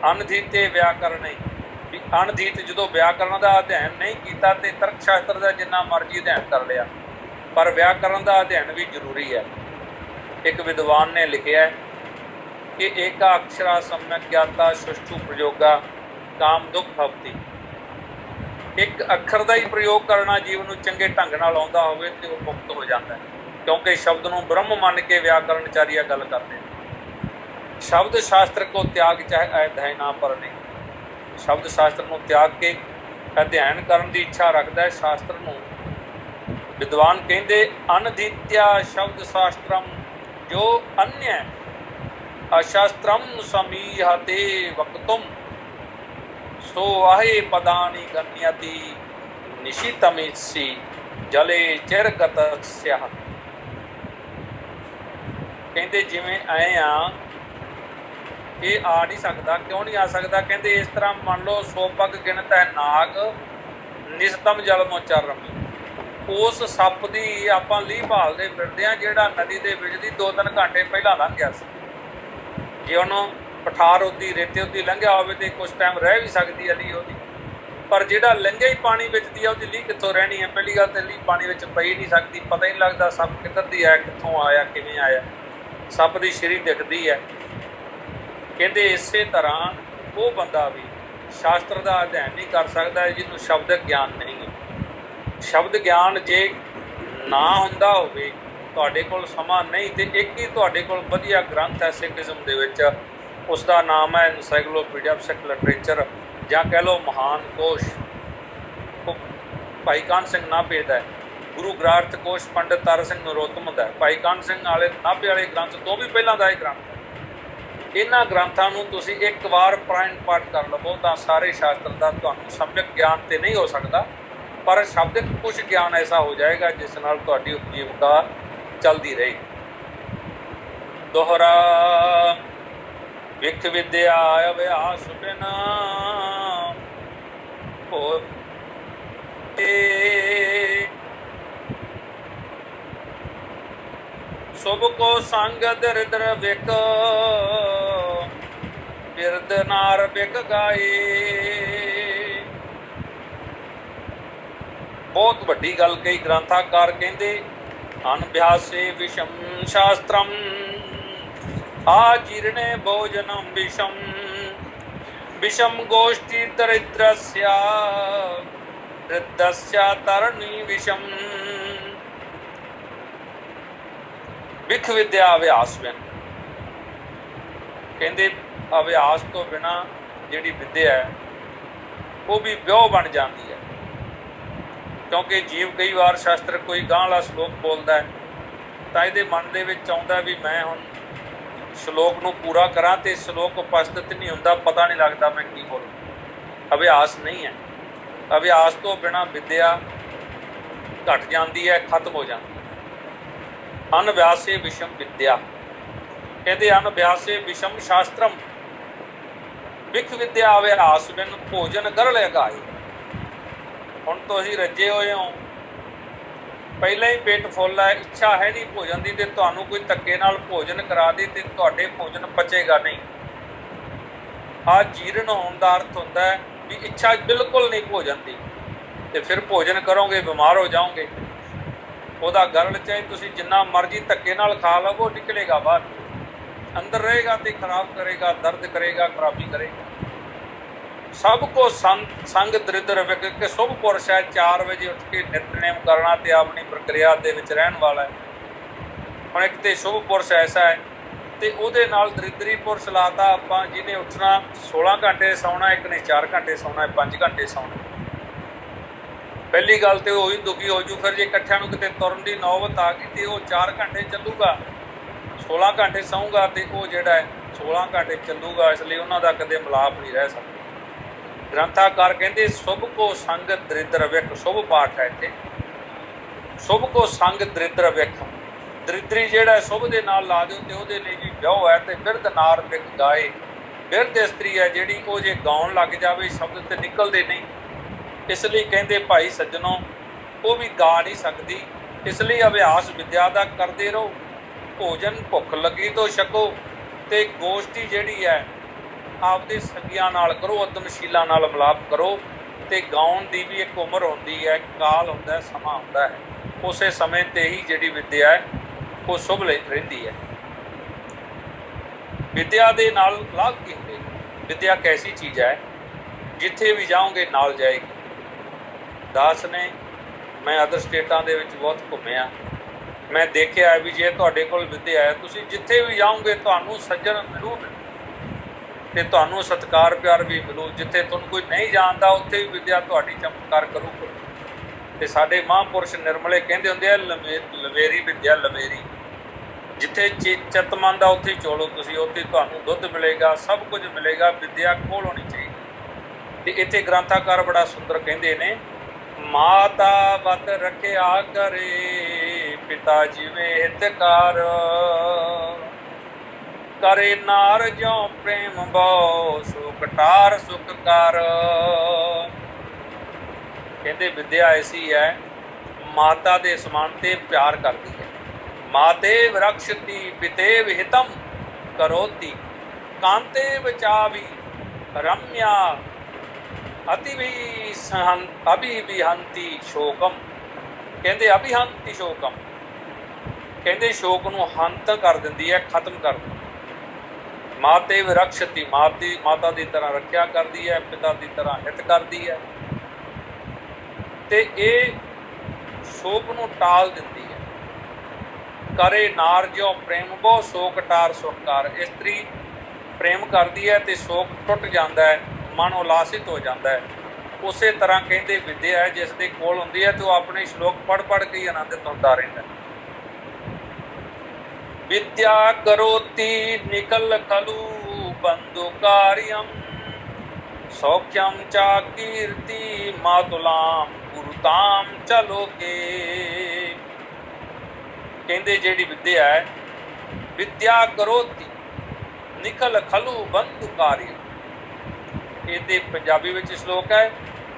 अनधीते व्याकरण नहीं, भी अनधीत जो व्याकरण का अध्ययन नहीं किया तो तर्क शास्त्र का जिन्ना मर्जी अध्ययन कर लिया, पर व्याकरण का अध्ययन भी जरूरी है। ਇੱਕ ਵਿਦਵਾਨ ਨੇ ਲਿਖਿਆ ਕਿ ਏਕਾ ਅਕਸ਼ਰਾ ਸਮਯਕ ਗਿਆਤਾ ਸੁਸ਼ਟੂ ਪ੍ਰਯੋਗਾ ਕਾਮ ਦੁੱਖ ਭਵਤੀ। ਇੱਕ ਅੱਖਰ ਦਾ ਹੀ ਪ੍ਰਯੋਗ ਕਰਨਾ ਜੀਵਨ ਨੂੰ ਚੰਗੇ ਢੰਗ ਨਾਲ ਆਉਂਦਾ ਹੋਵੇ ਤੇ ਉਹ ਮੁਕਤ ਹੋ ਜਾਂਦਾ ਹੈ, ਕਿਉਂਕਿ ਸ਼ਬਦ ਨੂੰ ਬ੍ਰਹਮ ਮੰਨ ਕੇ ਵਿਆਕਰਨਚਾਰੀਆ ਗੱਲ ਕਰਦੇ ਨੇ। ਸ਼ਬਦ ਸ਼ਾਸਤਰ ਕੋ ਤਿਆਗ ਚਾਹੇ ਅਧਿਐਨ ਨਾ ਪਰਨੇ। ਸ਼ਬਦ ਸ਼ਾਸਤਰ ਨੂੰ ਤਿਆਗ ਕੇ ਅਧਿਐਨ ਕਰਨ ਦੀ ਇੱਛਾ ਰੱਖਦਾ ਹੈ। ਸ਼ਾਸਤਰ ਨੂੰ ਵਿਦਵਾਨ ਕਹਿੰਦੇ ਅਨਧਿਤਿਆ ਸ਼ਬਦ ਸ਼ਾਸਤਰਮ ਜੋ ਅਨਿਆ ਅਸ਼ਾਸਤਰਮ ਸਮੀਹਤੇ ਵਕਤੁਮ ਸੋ ਆਹੇ ਪਦਾਨੀ ਗਣਯਤੀ ਨਿਸ਼ਿਤਮਿਸੀ ਜਲੇ ਚਿਰਗਤਸਯ। ਕਹਿੰਦੇ ਜਿਵੇਂ ਐ ਆ ਇਹ ਆ ਨਹੀਂ ਸਕਦਾ, ਕਿਉਂ ਨਹੀਂ ਆ ਸਕਦਾ? ਕਹਿੰਦੇ ਇਸ ਤਰ੍ਹਾਂ ਮੰਨ ਲਓ ਸੋਪਕ ਗਿਣਤ ਹੈ ਨਾਗ ਨਿਸਤਮ ਜਲਮੋ ਚਰਮ। ਉਸ ਸੱਪ ਦੀ ਆਪਾਂ ਲੀਹ ਭਾਲਦੇ ਫਿਰਦੇ ਹਾਂ ਜਿਹੜਾ ਨਦੀ ਦੇ ਵਿੱਚ ਦੀ 2-3 ਘੰਟੇ ਪਹਿਲਾਂ ਲੰਘ ਗਿਆ ਸੀ। ਜੇ ਉਹਨੂੰ ਪਠਾਰ ਉਹਦੀ ਰੇਤੇ ਉਹਦੀ ਲੰਘਿਆ ਹੋਵੇ ਤੇ ਕੁਛ ਟਾਈਮ ਰਹਿ ਵੀ ਸਕਦੀ ਹੈ ਲੀਹ ਉਹਦੀ, ਪਰ ਜਿਹੜਾ ਲੰਘਿਆ ਹੀ ਪਾਣੀ ਵਿੱਚ ਦੀ ਆ ਉਹਦੀ ਲੀਹ ਕਿੱਥੋਂ ਰਹਿਣੀ ਹੈ? ਪਹਿਲੀ ਗੱਲ ਤੇ ਲੀਹ ਪਾਣੀ ਵਿੱਚ ਪਈ ਨਹੀਂ ਸਕਦੀ, ਪਤਾ ਹੀ ਨਹੀਂ ਲੱਗਦਾ ਸੱਪ ਕਿੱਧਰ ਦੀ ਆਇਆ, ਕਿੱਥੋਂ ਆਇਆ, ਕਿਵੇਂ ਆਇਆ। ਸੱਪ ਦੀ ਸ਼ਰੀ ਦਿਖਦੀ ਹੈ। ਕਹਿੰਦੇ ਇਸੇ ਤਰ੍ਹਾਂ ਉਹ ਬੰਦਾ ਵੀ ਸ਼ਾਸਤਰ ਦਾ ਅਧਿਐਨ ਨਹੀਂ ਕਰ ਸਕਦਾ ਜਿਹਨੂੰ ਸ਼ਬਦਕ ਗਿਆਨ ਨਹੀਂ ਹੈ। ਸ਼ਬਦ ਗਿਆਨ ਜੇ ਨਾ ਹੁੰਦਾ ਹੋਵੇ, ਤੁਹਾਡੇ ਕੋਲ ਸਮਾਂ ਨਹੀਂ, ਤੇ ਇੱਕ ਹੀ ਤੁਹਾਡੇ ਕੋਲ ਵਧੀਆ ਗ੍ਰੰਥ ਹੈ ਸਿੱਖੀਜ਼ਮ ਦੇ ਵਿੱਚ, ਉਸ ਦਾ ਨਾਮ ਹੈ ਐਨਸਾਈਕਲੋਪੀਡੀਆ ਆਫ ਸਿੱਖ ਲਿਟਰੇਚਰ, ਜਾਂ ਕਹਿ ਲਓ ਮਹਾਨ ਕੋਸ਼। ਉਹ ਭਾਈ ਕਾਨ੍ਹ ਸਿੰਘ ਨਾਭੇ ਦਾ ਹੈ। ਗੁਰੂ ਗ੍ਰੰਥ ਕੋਸ਼ ਪੰਡਿਤ ਤਾਰਾ ਸਿੰਘ ਨਰੋਤਮ ਦਾ ਹੈ। ਭਾਈ ਕਾਨ੍ਹ ਸਿੰਘ ਵਾਲੇ ਨਾਭੇ ਵਾਲੇ ਗ੍ਰੰਥ ਤੋਂ ਵੀ ਪਹਿਲਾਂ ਦਾ ਇਹ ਗ੍ਰੰਥ ਹੈ। ਇਹਨਾਂ ਗ੍ਰੰਥਾਂ ਨੂੰ ਤੁਸੀਂ ਇੱਕ ਵਾਰ ਪਾਰਾਇਣ ਪਾਠ ਕਰ ਲਵੋ ਤਾਂ ਸਾਰੇ ਸ਼ਾਸਤਰ ਦਾ ਤੁਹਾਨੂੰ ਸਮਝਕ ਗਿਆਨ ਤੇ ਨਹੀਂ ਹੋ ਸਕਦਾ, ਪਰ ਸ਼ਬਦਿਕ ਕੁਝ ਗਿਆਨ ਐਸਾ ਹੋ ਜਾਏਗਾ ਜਿਸ ਨਾਲ ਤੁਹਾਡੀ ਉਪਜੀਵਕਾ ਚੱਲਦੀ ਰਹੇਗੀ। ਦੋਹਰਾ ਵਿਖ ਵਿਦਿਆ ਅਭਿਆਸ ਬਿਨ ਹੋ ਸੁਭ ਕੋ ਸੰਗ ਦਰਿਦਰ ਵਿਕ ਬਿਰਦ ਨਾਰ ਬਿਕ ਗਾਏ। ਬਹੁਤ ਵੱਡੀ ਗੱਲ ਕਈ ਗ੍ਰੰਥਾਕਾਰ ਕਹਿੰਦੇ ਅਨਭਿਆਸੇ ਵਿਸ਼ਮ ਸ਼ਾਸਤਰਮ ਆਜੀਰਣੇ ਭੋਜਨਮ ਵਿਸ਼ਮ ਵਿਸ਼ਮ ਗੋਸ਼ਟੀ ਦਰਿਦ੍ਰਸਯ ਦ੍ਰਿਦਸਯ ਤਰਣੀ ਵਿਸ਼ਮ। ਵਿਖ ਵਿਦਿਆ ਅਭਿਆਸ ਬਿਨ, ਕਹਿੰਦੇ ਅਭਿਆਸ ਤੋਂ ਬਿਨਾਂ ਜਿਹੜੀ ਵਿਦਿਆ ਹੈ ਉਹ ਵੀ ਵਿਉਹ ਬਣ ਜਾਂਦੀ ਹੈ। ਕਿਉਂਕਿ ਜੀਵ ਕਈ ਵਾਰ ਸ਼ਾਸਤਰ ਕੋਈ ਗਾਂਹ ਵਾਲਾ ਸ਼ਲੋਕ ਬੋਲਦਾ ਤਾਂ ਇਹਦੇ ਮਨ ਦੇ ਵਿੱਚ ਆਉਂਦਾ ਵੀ ਮੈਂ ਹੁਣ ਸ਼ਲੋਕ ਨੂੰ ਪੂਰਾ ਕਰਾਂ, ਤੇ ਸ਼ਲੋਕ ਉਪਸਥਿਤ ਨਹੀਂ ਹੁੰਦਾ, ਪਤਾ ਨਹੀਂ ਲੱਗਦਾ ਮੈਂ ਕੀ ਬੋਲਾਂ। ਅਭਿਆਸ ਨਹੀਂ ਹੈ। ਅਭਿਆਸ ਤੋਂ ਬਿਨਾਂ ਵਿਦਿਆ ਘਟ ਜਾਂਦੀ ਹੈ, ਖਤਮ ਹੋ ਜਾਂਦੀ ਹੈ। ਅਨਭਿਆਸੇ ਵਿਸ਼ਮ ਵਿਦਿਆ, ਕਹਿੰਦੇ ਅਨਭਿਆਸੇ ਵਿਸ਼ਮ ਸ਼ਾਸਤਰਮ ਵਿਖ ਵਿਦਿਆ ਅਭਿਆਸ ਬਿਨ ਭੋਜਨ ਗਰਲ ਅਗਾਏ। ਹੁਣ ਤੁਸੀਂ ਰੱਜੇ ਹੋਏ ਹੋ, ਪਹਿਲਾਂ ਹੀ ਪੇਟ ਫੁੱਲ ਹੈ, ਇੱਛਾ ਹੈ ਨਹੀਂ ਭੋਜਨ ਦੀ, ਤੇ ਤੁਹਾਨੂੰ ਕੋਈ ਧੱਕੇ ਨਾਲ ਭੋਜਨ ਕਰਾ ਦੇ ਤੇ ਤੁਹਾਡੇ ਭੋਜਨ ਪਚੇਗਾ ਨਹੀਂ। ਆਹ ਜੀਰਨ ਹੋਣ ਦਾ ਅਰਥ ਹੁੰਦਾ ਹੈ ਵੀ ਇੱਛਾ ਬਿਲਕੁਲ ਨਹੀਂ ਭੋਜਨ ਦੀ, ਤੇ ਫਿਰ ਭੋਜਨ ਕਰੋਗੇ ਬਿਮਾਰ ਹੋ ਜਾਓਗੇ। ਉਹਦਾ ਗਰਲ ਚਾਹੇ ਤੁਸੀਂ ਜਿੰਨਾ ਮਰਜ਼ੀ ਧੱਕੇ ਨਾਲ ਖਾ ਲਵੋ, ਨਿਕਲੇਗਾ ਬਾਹਰ, ਅੰਦਰ ਰਹੇਗਾ ਤੇ ਖਰਾਬ ਕਰੇਗਾ, ਦਰਦ ਕਰੇਗਾ, ਖਰਾਬੀ ਕਰੇਗਾ। ਸਭ ਕੋ ਸੰਗ ਦਰਿਦਰ ਵਿਕ ਕੇ ਸ਼ੁਭ ਪੁਰਸ਼ ਹੈ, 4 ਵਜੇ ਉੱਠ ਕੇ ਨਿਤਨੇਮ ਕਰਨਾ ਤੇ ਆਪਣੀ ਪ੍ਰਕਿਰਿਆ ਦੇ ਵਿੱਚ ਰਹਿਣ ਵਾਲਾ ਹੈ। ਹੁਣ ਇੱਕ ਤੇ ਸ਼ੁਭ ਪੁਰਸ਼ ਐਸਾ ਹੈ ਤੇ ਉਹਦੇ ਨਾਲ ਦਰਿਦਰੀ ਪੁਰਸ਼ ਲਾਤਾ ਆਪਾਂ, ਜਿਹਨੇ ਉੱਠਣਾ 16 ਘੰਟੇ ਸੌਣਾ, ਇੱਕ ਨੇ 4 ਘੰਟੇ ਸੌਣਾ, 5 ਘੰਟੇ ਸੌਣਾ। ਪਹਿਲੀ ਗੱਲ ਤੇ ਉਹੀ ਦੁਖੀ ਹੋ ਜੂ। ਫਿਰ ਜੇ ਇਕੱਠਿਆਂ ਨੂੰ ਕਿਤੇ ਤੁਰਨ ਦੀ ਨੌਬਤ ਆ ਗਈ ਤੇ ਉਹ 4 ਘੰਟੇ ਚੱਲੂਗਾ, 16 ਘੰਟੇ ਸੌਂਗਾ ਤੇ ਉਹ ਜਿਹੜਾ ਹੈ 16 ਘੰਟੇ ਚੱਲੂਗਾ। ਇਸ ਲਈ ਉਹਨਾਂ ਦਾ ਕਦੇ ਮਿਲਾਪ ਨਹੀਂ ਰਹਿ ਸਕਦਾ। ਗ੍ਰੰਥਾਕਾਰ ਕਹਿੰਦੇ ਸ਼ੁਭ ਕੋ ਸੰਗ ਦਰਿਦਰ ਵਿਖ, ਸ਼ੁਭ ਪਾਠ ਹੈ ਇੱਥੇ, ਸ਼ੁਭ ਕੋ ਸੰਗ ਦਰਿਦਰ ਵਿਖ। ਦਰਿਦਰੀ ਜਿਹੜਾ ਸ਼ੁਭ ਦੇ ਨਾਲ ਲਾ ਦਿਓ ਤੇ ਉਹਦੇ ਲਈ ਵੀ ਵਿਆਹ ਹੈ। ਤੇ ਬਿਰਧ ਨਾਰ ਵਿਖ ਗਾਏ, ਬਿਰਧ ਇਸਤਰੀ ਹੈ ਜਿਹੜੀ ਉਹ ਜੇ ਗਾਉਣ ਲੱਗ ਜਾਵੇ ਸ਼ਬਦ ਤੇ ਨਿਕਲਦੇ ਨਹੀਂ। ਇਸ ਲਈ ਕਹਿੰਦੇ ਭਾਈ ਸੱਜਣੋ ਉਹ ਵੀ ਗਾ ਨਹੀਂ ਸਕਦੀ। ਇਸ ਲਈ ਅਭਿਆਸ ਵਿਦਿਆ ਦਾ ਕਰਦੇ ਰਹੋ, ਭੋਜਨ ਭੁੱਖ ਲੱਗੀ ਤੋਂ ਛਕੋ, ਤੇ ਗੋਸ਼ਟੀ ਜਿਹੜੀ ਹੈ ਆਪਦੇ ਸੰਗੀਆਂ ਨਾਲ ਕਰੋ, ਉਦਮਸ਼ੀਲਾਂ ਨਾਲ ਮਿਲਾਪ ਕਰੋ। ਤੇ ਗਾਉਣ ਦੀ ਵੀ ਇੱਕ ਉਮਰ ਹੁੰਦੀ ਹੈ, ਕਾਲ ਹੁੰਦਾ, ਸਮਾਂ ਹੁੰਦਾ ਹੈ। ਉਸੇ ਸਮੇਂ ਤੇ ਹੀ ਜਿਹੜੀ ਵਿਦਿਆ ਹੈ ਉਹ ਸ਼ੁਭ ਰਹਿੰਦੀ ਹੈ। विद्या ਦੇ ਨਾਲ ਲਾਭ ਕੀ ਹੁੰਦੇ? विद्या कैसी चीज़ है जिथे भी जाओगे नाल जाएगी। दास ने मैं अदर स्टेटां दे विच बहुत घुम्मिया, मैं देखिया भी जे तुहाडे कोल विद्या है तुसीं जिथे भी जाओगे तुहानूं सज्जन मिलू ते तुहानूं सत्कार प्यार भी मिलू। जिथे तुहानूं कोई नहीं जानदा उत्थे भी विद्या तुहाडी चमत्कार करूगी। ते साडे महापुरुष निर्मले कहंदे हुंदे आ लवेरी विद्या लवेरी, जिथे चितमंद आ उत्थे चोलो तुसीं, उत्थे तुहानूं दुੱਧ मिलेगा, सब कुछ मिलेगा। विद्या कोल होनी चाहिए। ते इत्थे ग्रंथाकार बड़ा सुंदर कहंदे ने, माता वत रखिया करे पिता जिवें हितकार, करे नार ज्यों प्रेम बहु सो कटार सुखकार। कहंदे विद्या ऐसी है माता दे समान ते प्यार करदी है। मातेव रक्षति पितेव हितम करोति, कांतेव चावी रम्या अभिविहंति शोकम। कहते अभिहंति शोकम, कहते शोक नूं हंत कर दिंदी है, खत्म कर दिंदी। मातेव रक्षति, माता की तरह रखिया करती है, पिता की तरह हित करती है, ते ये शोक नूं टाल दिंदी है। करे नार ज्यों प्रेम बहु सो कटार सुखकार। इस्त्री प्रेम करती है तो शोक टुट जाता है, मन उलासित हो जाता है। उस तरह कहते विद्या है जिस दे कोल हुंदी है तो अपने श्लोक पढ़ पढ़ के ही आनंदित होता रहता है। विद्या करोति निकल खलु बंधु कार्यम, सौख्यम चा कीर्ति मातुलाम गुरुताम चलोगे। कहते जिहड़ी विद्या है, विद्या करोति निकल खलु बंधु कार्य। ये पंजाबी विच श्लोक है,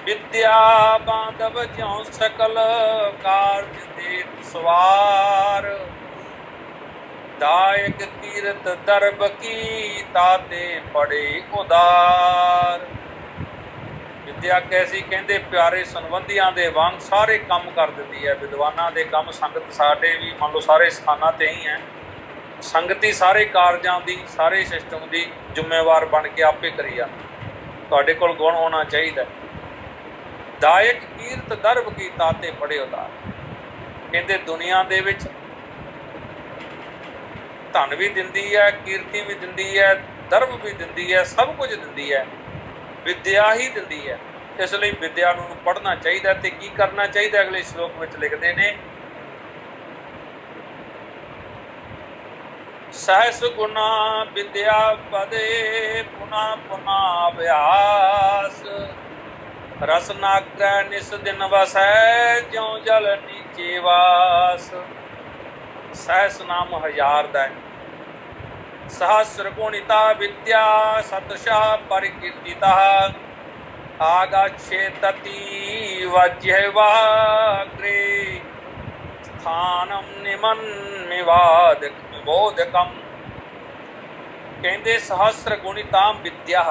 विद्या बांधव ज्यों सकल कार्य देत सवार, दायक तीरथ दरब की ताते पड़े उदार। विद्या कैसी? कहते प्यारे संबंधियां दे वांग सारे काम कर देती है। विद्वानां दे काम संगत साडे भी मान लो सारे स्थानां ते ही हैं, संगति सारे कारजां दी सारे सिस्टम की जिम्मेवार बन के आपे करी जा। तुहाडे कोल गुण होना चाहिए। दायक कीरत दरब की ताते पड़े उदार। कहते दुनिया दे विच धन भी दिंदी है, कीर्ति भी दिंदी है, दरब भी दिंदी है, सब कुछ दिंदी है, विद्या ही दिंदी है। इसलिए विद्या नूं पढ़ना चाहिए। तो की करना चाहिए? अगले श्लोक में लिखते हैं, सहस गुना विद्या पदे पुना पुना अभ्यास, रसनाग्रह निस दिन वसै ज्यों जल नीचे वास। सहस नाम हजार दा है। सहस्र गुणिता विद्या सतशा परिकीर्तिता, आगच्छेतति वज्रवाग्रे स्थानम निमन्मिवादकम। कहते सहस्र गुणिताम विद्या,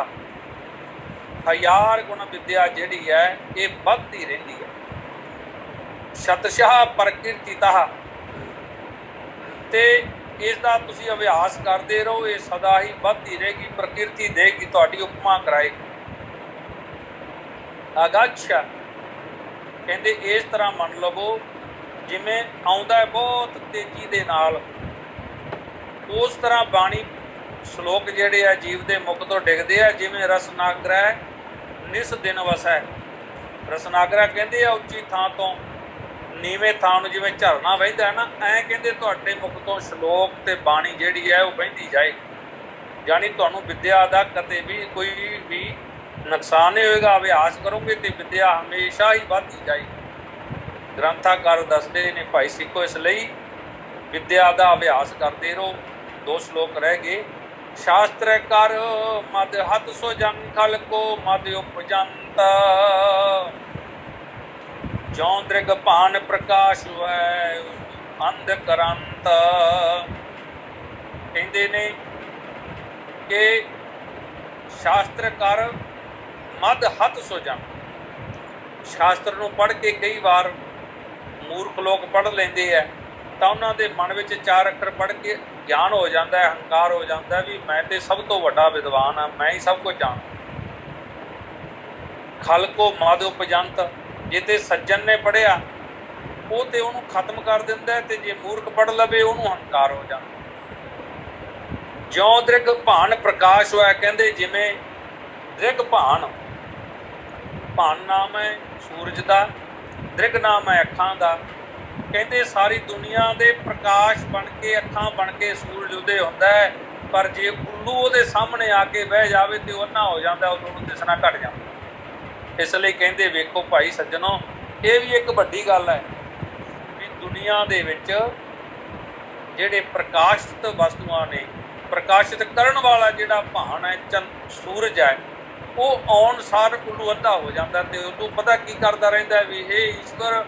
हजार गुण विद्या जिहड़ी है ये बढ़ती रहिंदी है। शतशा प्रकीर्तिता, ते इसका तुसी अभ्यास करते रहो, ये सदा ही बढ़ती रहेगी, प्रकृति देगी, तुहाडी उपमा कराएगी। अगच्छ कहते इस तरह मन लवो जिमें आउंदा है बहुत तेजी दे नाल, उस तरह बाणी श्लोक जिहड़े आ जीव दे मुख तो डिगदे आ। जिमें रसनाग्रह निस दिन वसै। रसनाग्रह कहते आ उच्ची थां तो नीवें थां नूं जिवें झरना वहिंदा है ना, ऐ कहते तुहाडे मुख तो श्लोक ते बाणी जिहड़ी है वो बहिंदी जाएगी। यानी तुहानूं विद्या दा कदे भी कोई भी नुकसान नहीं होएगा। अभ्यास करोगे तो विद्या हमेशा ही बढ़ती जाएगी। ग्रंथाकार दसदे ने भाई सिखो, इसलिए विद्या का अभ्यास करते रहो। 2 श्लोक रह गए। शास्त्र कर मद हत सो जन खल को मद उपजंत, ज्यों दृग पान प्रकाश है अंध करंत। कहते ने कि शास्त्र कर मद हत सो जन। शास्त्र नूं पढ़ के कई बार मूर्ख लोग पढ़ लेंदे है, ਤਾਂ ਉਹਨਾਂ ਦੇ ਮਨ ਵਿੱਚ 4 ਅੱਖਰ ਪੜ੍ਹ ਕੇ ਗਿਆਨ ਹੋ ਜਾਂਦਾ ਹੈ, ਹੰਕਾਰ ਹੋ ਜਾਂਦਾ ਵੀ ਮੈਂ ਤੇ ਸਭ ਤੋਂ ਵੱਡਾ ਵਿਦਵਾਨ ਹਾਂ, ਮੈਂ ਹੀ ਸਭ ਕੁਝ ਜਾਣਦਾ। ਖਲਕੋ ਮਦ ਉਪਜੰਤ, ਜੇ ਤੇ ਸੱਜਣ ਨੇ ਪੜ੍ਹਿਆ ਉਹ ਤੇ ਉਹਨੂੰ ਖਤਮ ਕਰ ਦਿੰਦਾ, ਤੇ ਜੇ ਮੂਰਖ ਪੜ੍ਹ ਲਵੇ ਉਹਨੂੰ ਹੰਕਾਰ ਹੋ ਜਾਂਦਾ। ਜਿਉਂ ਦ੍ਰਿਗ ਭਾਨ ਪ੍ਰਕਾਸ਼ ਹੋਇਆ, ਕਹਿੰਦੇ ਜਿਵੇਂ ਦ੍ਰਿਗ ਭਾਨ, ਭਾਨ ਨਾਮ ਹੈ ਸੂਰਜ ਦਾ, ਦ੍ਰਿਗ ਨਾਮ ਹੈ ਅੱਖਾਂ ਦਾ। ਕਹਿੰਦੇ ਸਾਰੀ ਦੁਨੀਆ ਦੇ ਪ੍ਰਕਾਸ਼ ਬਣ ਕੇ, ਅੱਖਾਂ ਬਣ ਕੇ ਸੂਰਜ ਉਦੇ ਹੁੰਦਾ ਹੈ, ਪਰ ਜੇ ਉੱਲੂ ਉਹਦੇ ਸਾਹਮਣੇ ਆ ਕੇ ਬਹਿ ਜਾਵੇ ਤੇ ਉਹ ਅੰਨਾ ਹੋ ਜਾਂਦਾ, ਉਹਨੂੰ ਦਿਸਣਾ ਘਟ ਜਾਂਦਾ। ਇਸ ਲਈ ਕਹਿੰਦੇ ਵੇਖੋ ਭਾਈ ਸੱਜਣੋ, ਇਹ ਵੀ ਇੱਕ ਵੱਡੀ ਗੱਲ ਹੈ ਵੀ ਦੁਨੀਆ ਦੇ ਵਿੱਚ ਜਿਹੜੇ ਪ੍ਰਕਾਸ਼ਿਤ ਵਸਤੂਆਂ ਨੇ, ਪ੍ਰਕਾਸ਼ਿਤ ਕਰਨ ਵਾਲਾ ਜਿਹੜਾ ਭਾਣ ਹੈ, ਸੂਰਜ ਹੈ, ਉਹ ਆਉਣ ਸਾਰ ਉੱਲੂ ਅੱਧਾ ਹੋ ਜਾਂਦਾ। ਤੇ ਉਹਨੂੰ ਪਤਾ ਕੀ ਕਰਦਾ ਰਹਿੰਦਾ ਵੀ ਇਹ ਈਸ਼ਵਰ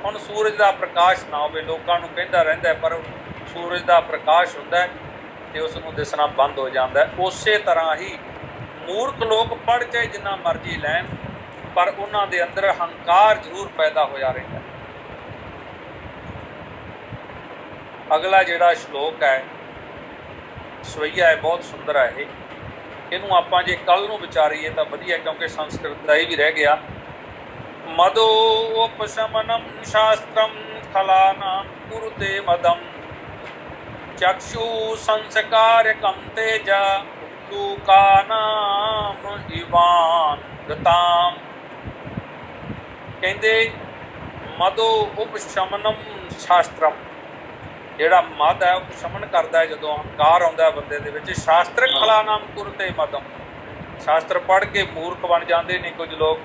ਹੁਣ ਸੂਰਜ ਦਾ ਪ੍ਰਕਾਸ਼ ਨਾ ਹੋਵੇ, ਲੋਕਾਂ ਨੂੰ ਕਹਿੰਦਾ ਰਹਿੰਦਾ, ਪਰ ਸੂਰਜ ਦਾ ਪ੍ਰਕਾਸ਼ ਹੁੰਦਾ ਤੇ ਉਸ ਨੂੰ ਦਿਸਣਾ ਬੰਦ ਹੋ ਜਾਂਦਾ। ਉਸੇ ਤਰ੍ਹਾਂ ਹੀ ਮੂਰਖ ਲੋਕ ਪੜ੍ਹ ਚਾਹੇ ਜਿੰਨਾ ਮਰਜ਼ੀ ਲੈਣ, ਪਰ ਉਹਨਾਂ ਦੇ ਅੰਦਰ ਹੰਕਾਰ ਜ਼ਰੂਰ ਪੈਦਾ ਹੋਇਆ ਰਹਿੰਦਾ। ਅਗਲਾ ਜਿਹੜਾ ਸ਼ਲੋਕ ਹੈ, ਸਵਈਆ ਹੈ, ਬਹੁਤ ਸੁੰਦਰ ਹੈ ਇਹ। ਇਹਨੂੰ ਆਪਾਂ ਜੇ ਕੱਲ ਨੂੰ ਵਿਚਾਰੀਏ ਤਾਂ ਵਧੀਆ, ਕਿਉਂਕਿ ਸੰਸਕ੍ਰਿਤ ਦਾ ਹੀ ਵੀ ਰਹਿ ਗਿਆ। ਮਦੋ ਉਪਸ਼ਮਨਮ ਸ਼ਾਸਤਰਮ ਖਲਾਨਾਮ ਕੁਰੁਤੇ ਮਦਮ ਚਕਸ਼ੂ ਸੰਸਕਾਰਕਮ ਤੇਜਾ ਲੋਕਾਨਾਮ ਇਵਾਨ ਗਤਾਮ। ਕਹਿੰਦੇ ਮਦੋ ਉਪਸ਼ਮਨਮ ਸ਼ਾਸਤਰਮ, ਜਿਹੜਾ ਮਦ ਹੈ ਉਪਸ਼ਮਨ ਕਰਦਾ ਹੈ ਜਦੋਂ ਹੰਕਾਰ ਆਉਂਦਾ ਬੰਦੇ ਦੇ ਵਿੱਚ। ਸ਼ਾਸਤਰ ਖਲਾਨਾਮ ਕੁਰਤੇ ਮਦਮ, ਸ਼ਾਸਤਰ ਪੜ੍ਹ ਕੇ ਮੂਰਖ ਬਣ ਜਾਂਦੇ ਨੇ ਕੁਝ ਲੋਕ।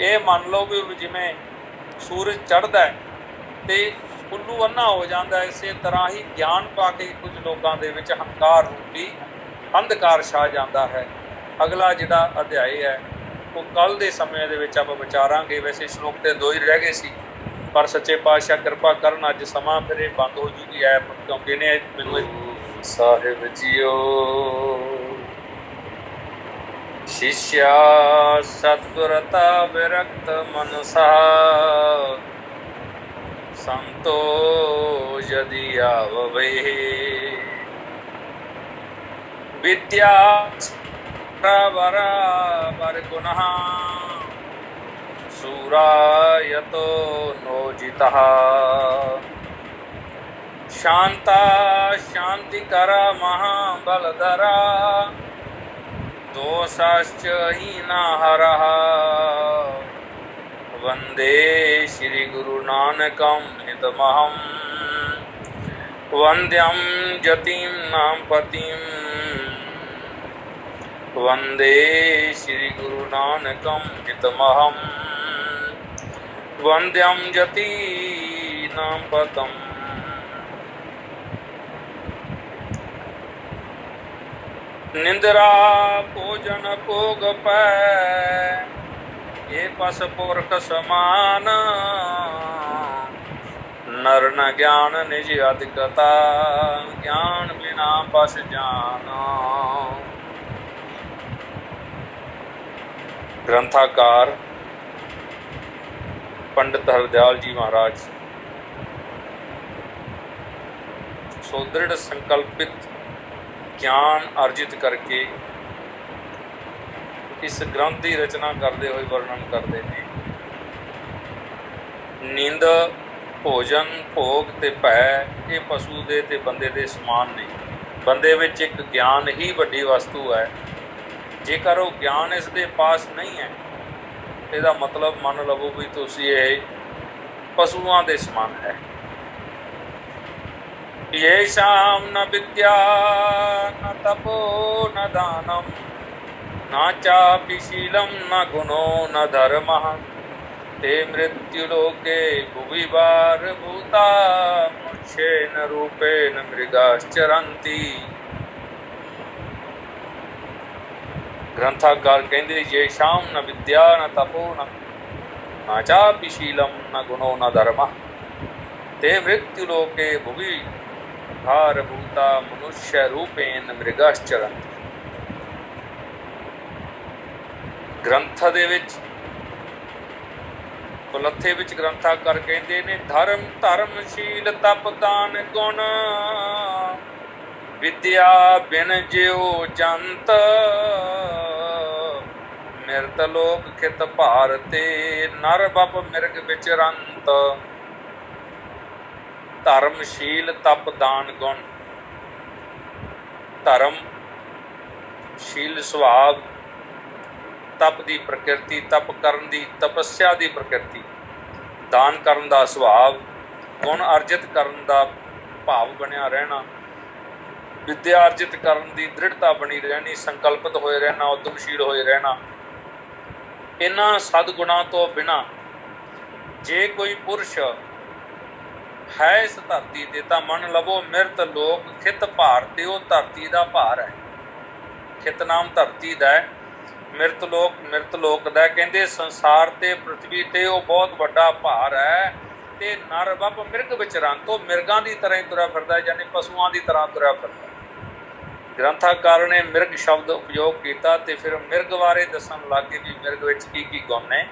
ਇਹ ਮੰਨ ਲਓ ਵੀ ਜਿਵੇਂ ਸੂਰਜ ਚੜ੍ਹਦਾ ਤੇ ਉੱਲੂ ਅੰਨਾ ਹੋ ਜਾਂਦਾ, ਇਸੇ ਤਰ੍ਹਾਂ ਹੀ ਗਿਆਨ ਪਾ ਕੇ ਕੁਝ ਲੋਕਾਂ ਦੇ ਵਿੱਚ ਹੰਕਾਰ ਰੂਪੀ ਅੰਧਕਾਰ ਛਾ ਜਾਂਦਾ ਹੈ। ਅਗਲਾ ਜਿਹੜਾ ਅਧਿਆਇ ਹੈ ਉਹ ਕੱਲ੍ਹ ਦੇ ਸਮੇਂ ਦੇ ਵਿੱਚ ਆਪਾਂ ਵਿਚਾਰਾਂਗੇ। ਵੈਸੇ ਸ਼ਲੋਕ ਤੇ 2 ਹੀ ਰਹਿ ਗਏ ਸੀ, ਪਰ ਸੱਚੇ ਪਾਤਸ਼ਾਹ ਕਿਰਪਾ ਕਰਨ ਅੱਜ ਸਮਾਂ ਫਿਰ ਇਹ ਬੰਦ ਹੋ ਜੂਗੀ ਐਪ, ਕਿਉਂਕਿ ਇਹਨੇ ਮੈਨੂੰ ਸਾਹਿਬ ਜੀਓ शिष्या सद्गुरता विरक्त मनसा संतो यदि आववे विद्या बराबर गुणः सूरायतो नोजितः शांता शांतिकरा महाबलधरा दोषाश्च हीना हरः वंदे श्री गुरु नानकं हितमहं वंद्यं जतिं नाम पतिं वंदे श्री गुरु नानकं हितमहं वंद्यं जति नाम पतम्। निंद्रा भोजन भोग पै ये पस पुरख समान नर न ज्ञान निज अधिकता ज्ञान बिना पस जान। ग्रंथाकार पंडित हरदयाल जी महाराज सुदृढ़ संकल्पित ਗਿਆਨ ਅਰਜਿਤ ਕਰਕੇ ਇਸ ਗ੍ਰੰਥ ਦੀ ਰਚਨਾ ਕਰਦੇ ਹੋਏ ਵਰਣਨ ਕਰਦੇ ਨੇ। ਨੀਂਦ, ਭੋਜਨ, ਭੋਗ ਤੇ ਭੈ ਇਹ ਪਸ਼ੂ ਦੇ ਤੇ ਬੰਦੇ ਦੇ ਸਮਾਨ ਨੇ। ਬੰਦੇ ਵਿੱਚ ਇੱਕ ਗਿਆਨ ਹੀ ਵੱਡੀ ਵਸਤੂ ਹੈ। ਜੇਕਰ ਉਹ ਗਿਆਨ ਇਸ ਦੇ ਪਾਸ ਨਹੀਂ ਹੈ, ਇਹਦਾ ਮਤਲਬ ਮੰਨ ਲਵੋ ਵੀ ਤੁਸੀਂ ਇਹ ਪਸ਼ੂਆਂ ਦੇ ਸਮਾਨ ਹੈ। येषां न विद्या न तपो न दानं न चापि शीलं न गुणो न धर्मः ते मृत्युलोके भुवि भारभूता मोक्षेण रूपेण मृगाश्चरन्ति। ग्रंथाकार कहते येषां न विद्या न तपो न चापि शीलं न गुणो न धर्मः ते मृत्युलोके भुवि भारभूता मनुष्य रूपेण मृगाश्चरन्ति। ਗ੍ਰੰਥ ਦੇ ਵਿੱਚ ਕੁਲੱਥੇ ਵਿੱਚ ਗ੍ਰੰਥਾਕਾਰ ਕਹਿੰਦੇ ਨੇ, ਧਰਮ ਧਰਮਸ਼ੀਲ ਤਪ ਦਾਨ ਗੁਣ, ਵਿਦਿਆ ਬਿਨ ਜਿਉ ਜੰਤ, ਮਿਰਤ ਲੋਕ ਖਿਤ ਭਾਰਤੇ, ਨਰ ਬਪ ਮਿਰਗ ਵਿੱਚ ਰੰਤ। ਧਰਮਸ਼ੀਲ ਤਪ ਦਾਨ ਗੁਣ, ਧਰਮ ਸ਼ੀਲ ਸੁਭਾਵ, ਤਪ ਦੀ ਪ੍ਰਕਿਰਤੀ, ਤਪ ਕਰਨ ਦੀ, ਤਪੱਸਿਆ ਦੀ ਪ੍ਰਕਿਰਤੀ, ਦਾਨ ਕਰਨ ਦਾ ਸੁਭਾਵ, ਗੁਣ ਅਰਜਿਤ ਕਰਨ ਦਾ ਭਾਵ ਬਣਿਆ ਰਹਿਣਾ, ਵਿਦਿਆ ਅਰਜਿਤ ਕਰਨ ਦੀ ਦ੍ਰਿੜਤਾ ਬਣੀ ਰਹਿਣੀ, ਸੰਕਲਪਿਤ ਹੋਏ ਰਹਿਣਾ, ਉਦਮਸ਼ੀਲ ਹੋਏ ਰਹਿਣਾ। ਇਹਨਾਂ ਸਦਗੁਣਾਂ ਤੋਂ ਬਿਨਾਂ ਜੇ ਕੋਈ ਪੁਰਸ਼ ਹੈ ਇਸ ਧਰਤੀ ਤੇ ਤਾਂ ਮੰਨ ਲਵੋ ਮਿਰਤ ਲੋਕ ਖਿਤ ਭਾਰ ਤੇ, ਉਹ ਧਰਤੀ ਦਾ ਭਾਰ ਹੈ। ਖਿਤ ਨਾਮ ਧਰਤੀ ਦਾ ਹੈ, ਮਿਰਤ ਲੋਕ ਦਾ। ਕਹਿੰਦੇ ਸੰਸਾਰ ਤੇ ਪ੍ਰਿਥਵੀ ਤੇ ਉਹ ਬਹੁਤ ਵੱਡਾ ਭਾਰ ਹੈ। ਤੇ ਨਰ ਬੱਪ ਮਿਰਗ ਵਿੱਚ ਰੰਤ, ਉਹ ਮਿਰਗਾਂ ਦੀ ਤਰ੍ਹਾਂ ਹੀ ਤੁਰਿਆ ਫਿਰਦਾ, ਯਾਨੀ ਪਸ਼ੂਆਂ ਦੀ ਤਰ੍ਹਾਂ ਤੁਰਿਆ ਫਿਰਦਾ। ਗ੍ਰੰਥਾਕਾਰ ਨੇ ਮਿਰਗ ਸ਼ਬਦ ਉਪਯੋਗ ਕੀਤਾ ਤੇ ਫਿਰ ਮਿਰਗ ਬਾਰੇ ਦੱਸਣ ਲੱਗ ਗਏ ਵੀ ਮਿਰਗ ਵਿੱਚ ਕੀ ਕੀ ਗੁਣ ਨੇ।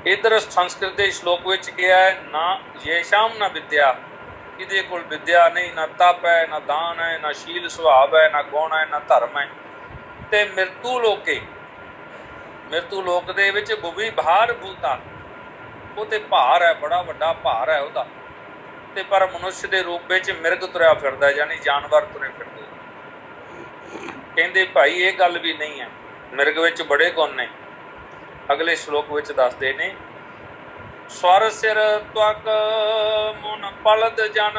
ਇੱਧਰ ਸੰਸਕ੍ਰਿਤ ਦੇ ਸ਼ਲੋਕ ਵਿੱਚ ਕਿਹਾ ਹੈ, ਨਾ ਯੇਸ਼ਾਮ ਨਾ ਵਿਦਿਆ, ਇਹਦੇ ਕੋਲ ਵਿਦਿਆ ਨਹੀਂ, ਨਾ ਤਪ ਹੈ, ਨਾ ਦਾਨ ਹੈ, ਨਾ ਸ਼ੀਲ ਸੁਭਾਵ ਹੈ, ਨਾ ਗੁਣ ਹੈ, ਨਾ ਧਰਮ ਹੈ। ਤੇ ਮਿਰਤੂ ਲੋਕ ਦੇ ਵਿੱਚ ਭੁਵੀ ਭਾਰ ਭੂਤਾ, ਉਹ ਤੇ ਭਾਰ ਹੈ, ਬੜਾ ਵੱਡਾ ਭਾਰ ਹੈ ਉਹਦਾ। ਤੇ ਪਰ ਮਨੁੱਖ ਦੇ ਰੂਪ ਵਿੱਚ ਮਿਰਗ ਤੁਰਿਆ ਫਿਰਦਾ, ਯਾਨੀ ਜਾਨਵਰ ਤੁਰੇ ਫਿਰਦੇ। ਕਹਿੰਦੇ ਭਾਈ ਇਹ ਗੱਲ ਵੀ ਨਹੀਂ ਹੈ, ਮਿਰਗ ਵਿੱਚ ਬੜੇ ਗੁਣ ਨੇ। ਅਗਲੇ ਸ਼ਲੋਕ ਵਿੱਚ ਦੱਸਦੇ ਨੇ, ਸਵਰ ਸਿਰ ਤਵਕ ਮੁਨ ਪਲਦ ਜਨ,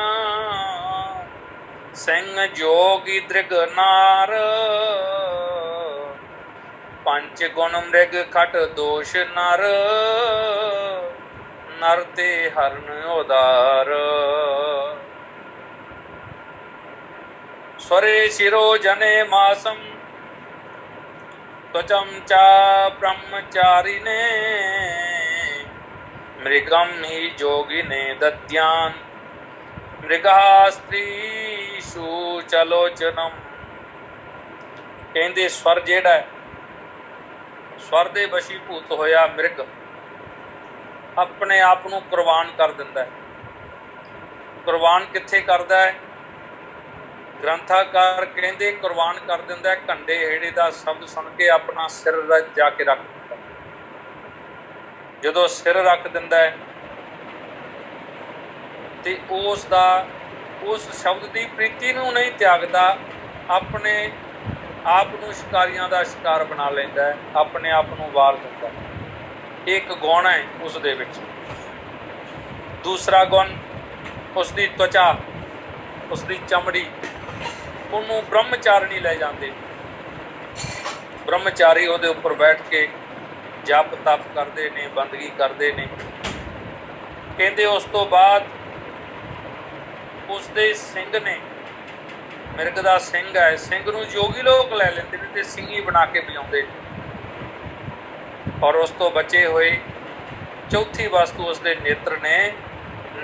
ਸਿੰਘ ਜੋਗੀ ਦ੍ਰਿਗ ਨਾਰ, ਪੰਚ ਗੁਣ ਮ੍ਰਿਗ ਖਟ ਦੋਸ਼ ਨਰ, ਨਰ ਤੇ ਹਰਨ ਉਦਾਰ। ਸਵਰੇ ਸ਼ਿਰੋ ਜਨੇ ਮਾਸਮ, त्वचं च ब्रह्मचारिणे, मृगम ही जोगिने दद्यान, मृगा स्त्रीषु चलोचनम। कहते स्वर जेड़ा है, स्वर दे वशीभूत होया मिरग अपने आप नूं कुर्बान कर दिंदा है। कुर्बान कित्थे करदा है? ग्रंथाकार कहते कुर्बान कर दिंदा है, घंडे हेड़े का शब्द सुन के अपना सिर जाके रख दिंदा। जदों सिर रख दिंदा है तो उस शब्द की प्रीति नूं नहीं त्यागदा, अपने आप नूं शिकारियां दा शिकार बना लैंदा है, अपने आप नूं वार दिंदा है। एक गुण है उस दे विच। दूसरा गुण उसकी त्वचा, उसकी चमड़ी, ਉਹਨੂੰ ब्रह्मचारिणी ले जाते। ब्रह्मचारी ਉਹਦੇ ਉੱਪਰ बैठ के जप तप करते ने, बंदगी करते ने। कहते उस तो बाद उसके सिंह ने, मिरग का सिंह है, सिंह नूं जोगी लोग ले लेंदे ने ते सिंगी बना के बजाउंदे। और उस तो बचे हुए चौथी वस्तु उसके नेत्र ने।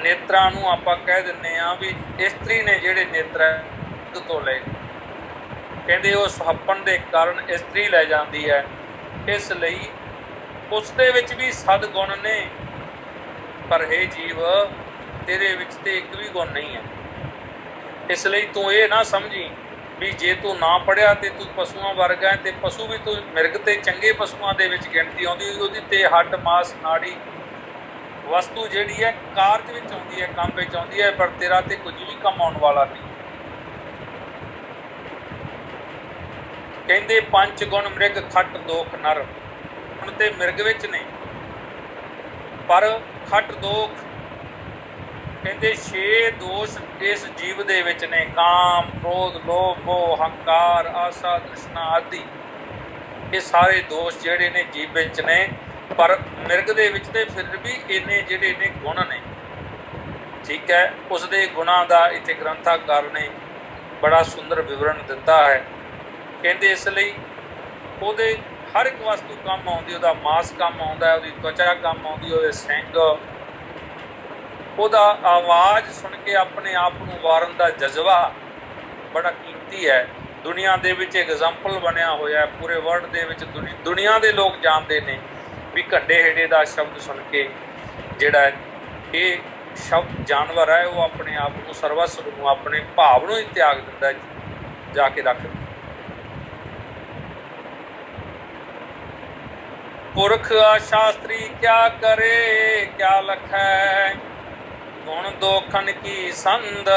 नेत्रां नूं आपां कह दिंदे आ भी इस्त्री ने जिहड़े नेत्र तो ले, कहते वो सुहप्पण के कारण इस्त्री लै जाती है। इसलिए उस दे विच भी सदगुण ने, पर हे जीव तेरे विच ते एक भी गुण नहीं है। इसलिए तू ये ना समझी भी जे तू ना पढ़िया तो तू पशुओं वर्गा है, तो पशु भी तू मिरग ते चंगे पशुओं के विच गिणती आउंदी, उहदी ते हड्ड मास नाड़ी वस्तु जिहड़ी है कारज विच आउंदी है, काम विच आउंदी है, पर तेरा ते कुछ भी काम आउण वाला नहीं। कहते पंच गुण मृग खट दोख नर, हुण ते मिरग विच ने, पर खट दोख कहते 6 दोष इस जीव दे विच ने। काम, क्रोध, लोभ, मोह, हंकार, आसा, तृष्णा आदि, ये सारे दोष जिहड़े ने जीव विच ने, पर मिरग दे विच ते फिर भी इन्ने जिहड़े ने गुण ने। ठीक है, उस दे गुणां दा इत्थे ग्रंथाकार ने बड़ा सुंदर विवरण दिता है। कहते इसलिए ਉਹਦੇ हर एक वस्तु काम आउंदी, ਉਹਦਾ मास काम आउंदा है, ਉਹਦੀ त्वचा काम आउंदी, ਉਹਦੇ ਸਿੰਗ, ਉਹਦਾ आवाज़ सुन के अपने आप ਨੂੰ ਵਾਰਨ ਦਾ ਜਜ਼ਬਾ बड़ा कीमती है। दुनिया ਦੇ ਵਿੱਚ एग्जाम्पल ਬਣਿਆ ਹੋਇਆ है, पूरे वर्ल्ड ਦੇ ਵਿੱਚ दुनिया ਦੇ लोग जानते हैं भी घंडे हेड़े का शब्द सुन के जिहड़ा ये शब्द जानवर है वो अपने आप को सर्वस्व को अपने भाव को ही त्याग दिंदा जाके रख। पुरख अशास्त्री क्या करे क्या लखै, गुण दोखन की संद,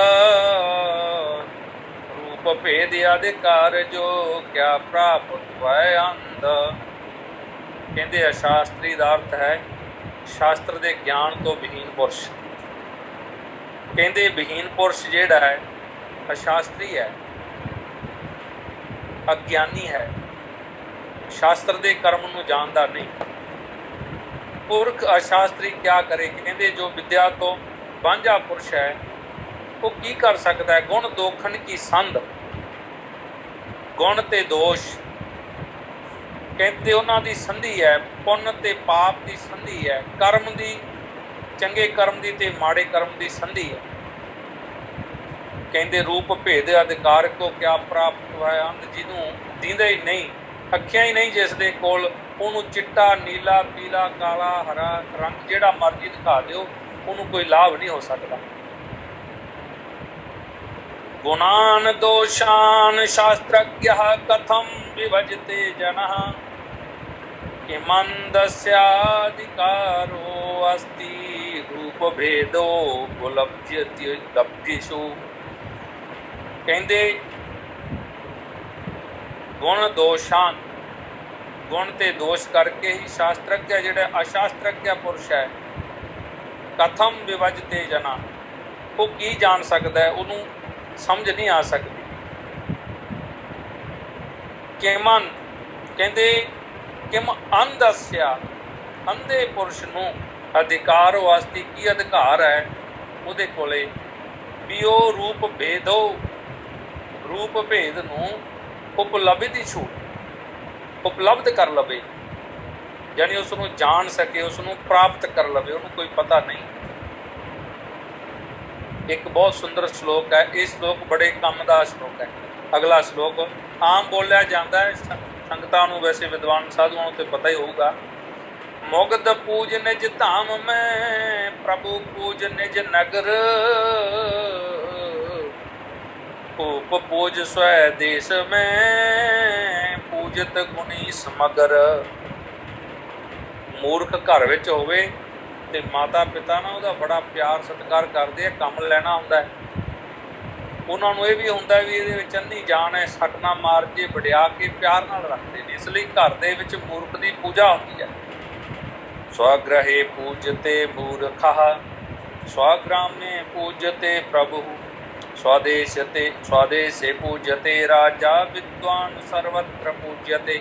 रूप भेद अधिकार जो क्या प्राप्त वै अंध। कहते अशास्त्री का अर्थ है शास्त्र के ज्ञान तो विहीन पुरुष। कहते विहीन पुरुष जिहड़ा है अशास्त्री है, अज्ञानी है, शास्त्र के कर्म नूं जानदा नहीं। पुरख अशास्त्री क्या करे, कहते जो विद्या तो वांझा पुरुष है वो की कर सकता है। गुण दोखन की संध, गुण ते दोष कहते उन्हां दी संधि है, पुण्य ते पाप की संधि है, कर्म की चंगे कर्म की ते माड़े कर्म की संधि है। कहते रूप भेद अधिकार को क्या प्राप्त है अंध, जिन्हों दींदा ही नहीं, अखियां ही नहीं जिस दे कोल, उन्होंने चिट्टा नीला पीला काला हरा रंग जिहड़ा मर्जी दिखा दिओ उन्होंने कोई लाभ नहीं हो सकता। गुणान दोषान शास्त्रज्ञ कथम विभजते जनः, किमंदस्याधिकारो अस्ति रूप भेदो उपलब्ध्यति लब्धिषु। कहते गुण दोषान, गुण ते दोष करके ही शास्त्रज्ञ जिहड़ा अशास्त्रज्ञ पुरुष है कथम विभजते जना, वो की जान सकता है, उन्होंने समझ नहीं आ सकती। किमन कहते किम अंधस्या, अंधे पुरुष नूं अधिकार वास्ते की अधिकार है उहदे कोले भी वो रूप भेदो, रूप भेद नूं उपलब्धि छू उपलब्ध कर लवे, यानी उसनूं जान सके, उसनूं प्राप्त कर लवे, उन्होंने कोई पता नहीं। एक बहुत सुंदर श्लोक है, ये श्लोक बड़े कम का श्लोक है। अगला श्लोक आम बोलिया जाता है, संगतां नूं वैसे विद्वान साधुओं तो पता ही होगा। मुग्ध पूज निज धाम में, प्रभु पूज निज नगर, भूप पूज स्वै देश में, पूजत गुणी समगर। मूर्ख घर विच होवे ते माता पिता ना उहदा बड़ा प्यार सत्कार करदे आ, कम लैना हुंदा है, उन्हां नूं इह भी हुंदा भी इहदे विच अन्नी जान है, सट ना मार के वडिया के प्यार नाल रखदे ने, इसलिए घर दे विच मूर्ख दी पूजा हुंदी है। स्वगृहे पूजते मूर्खः, स्वग्रामे पूजते प्रभु, स्वदेशे पूजते राजा, विद्वान सर्वत्र पूज्यते।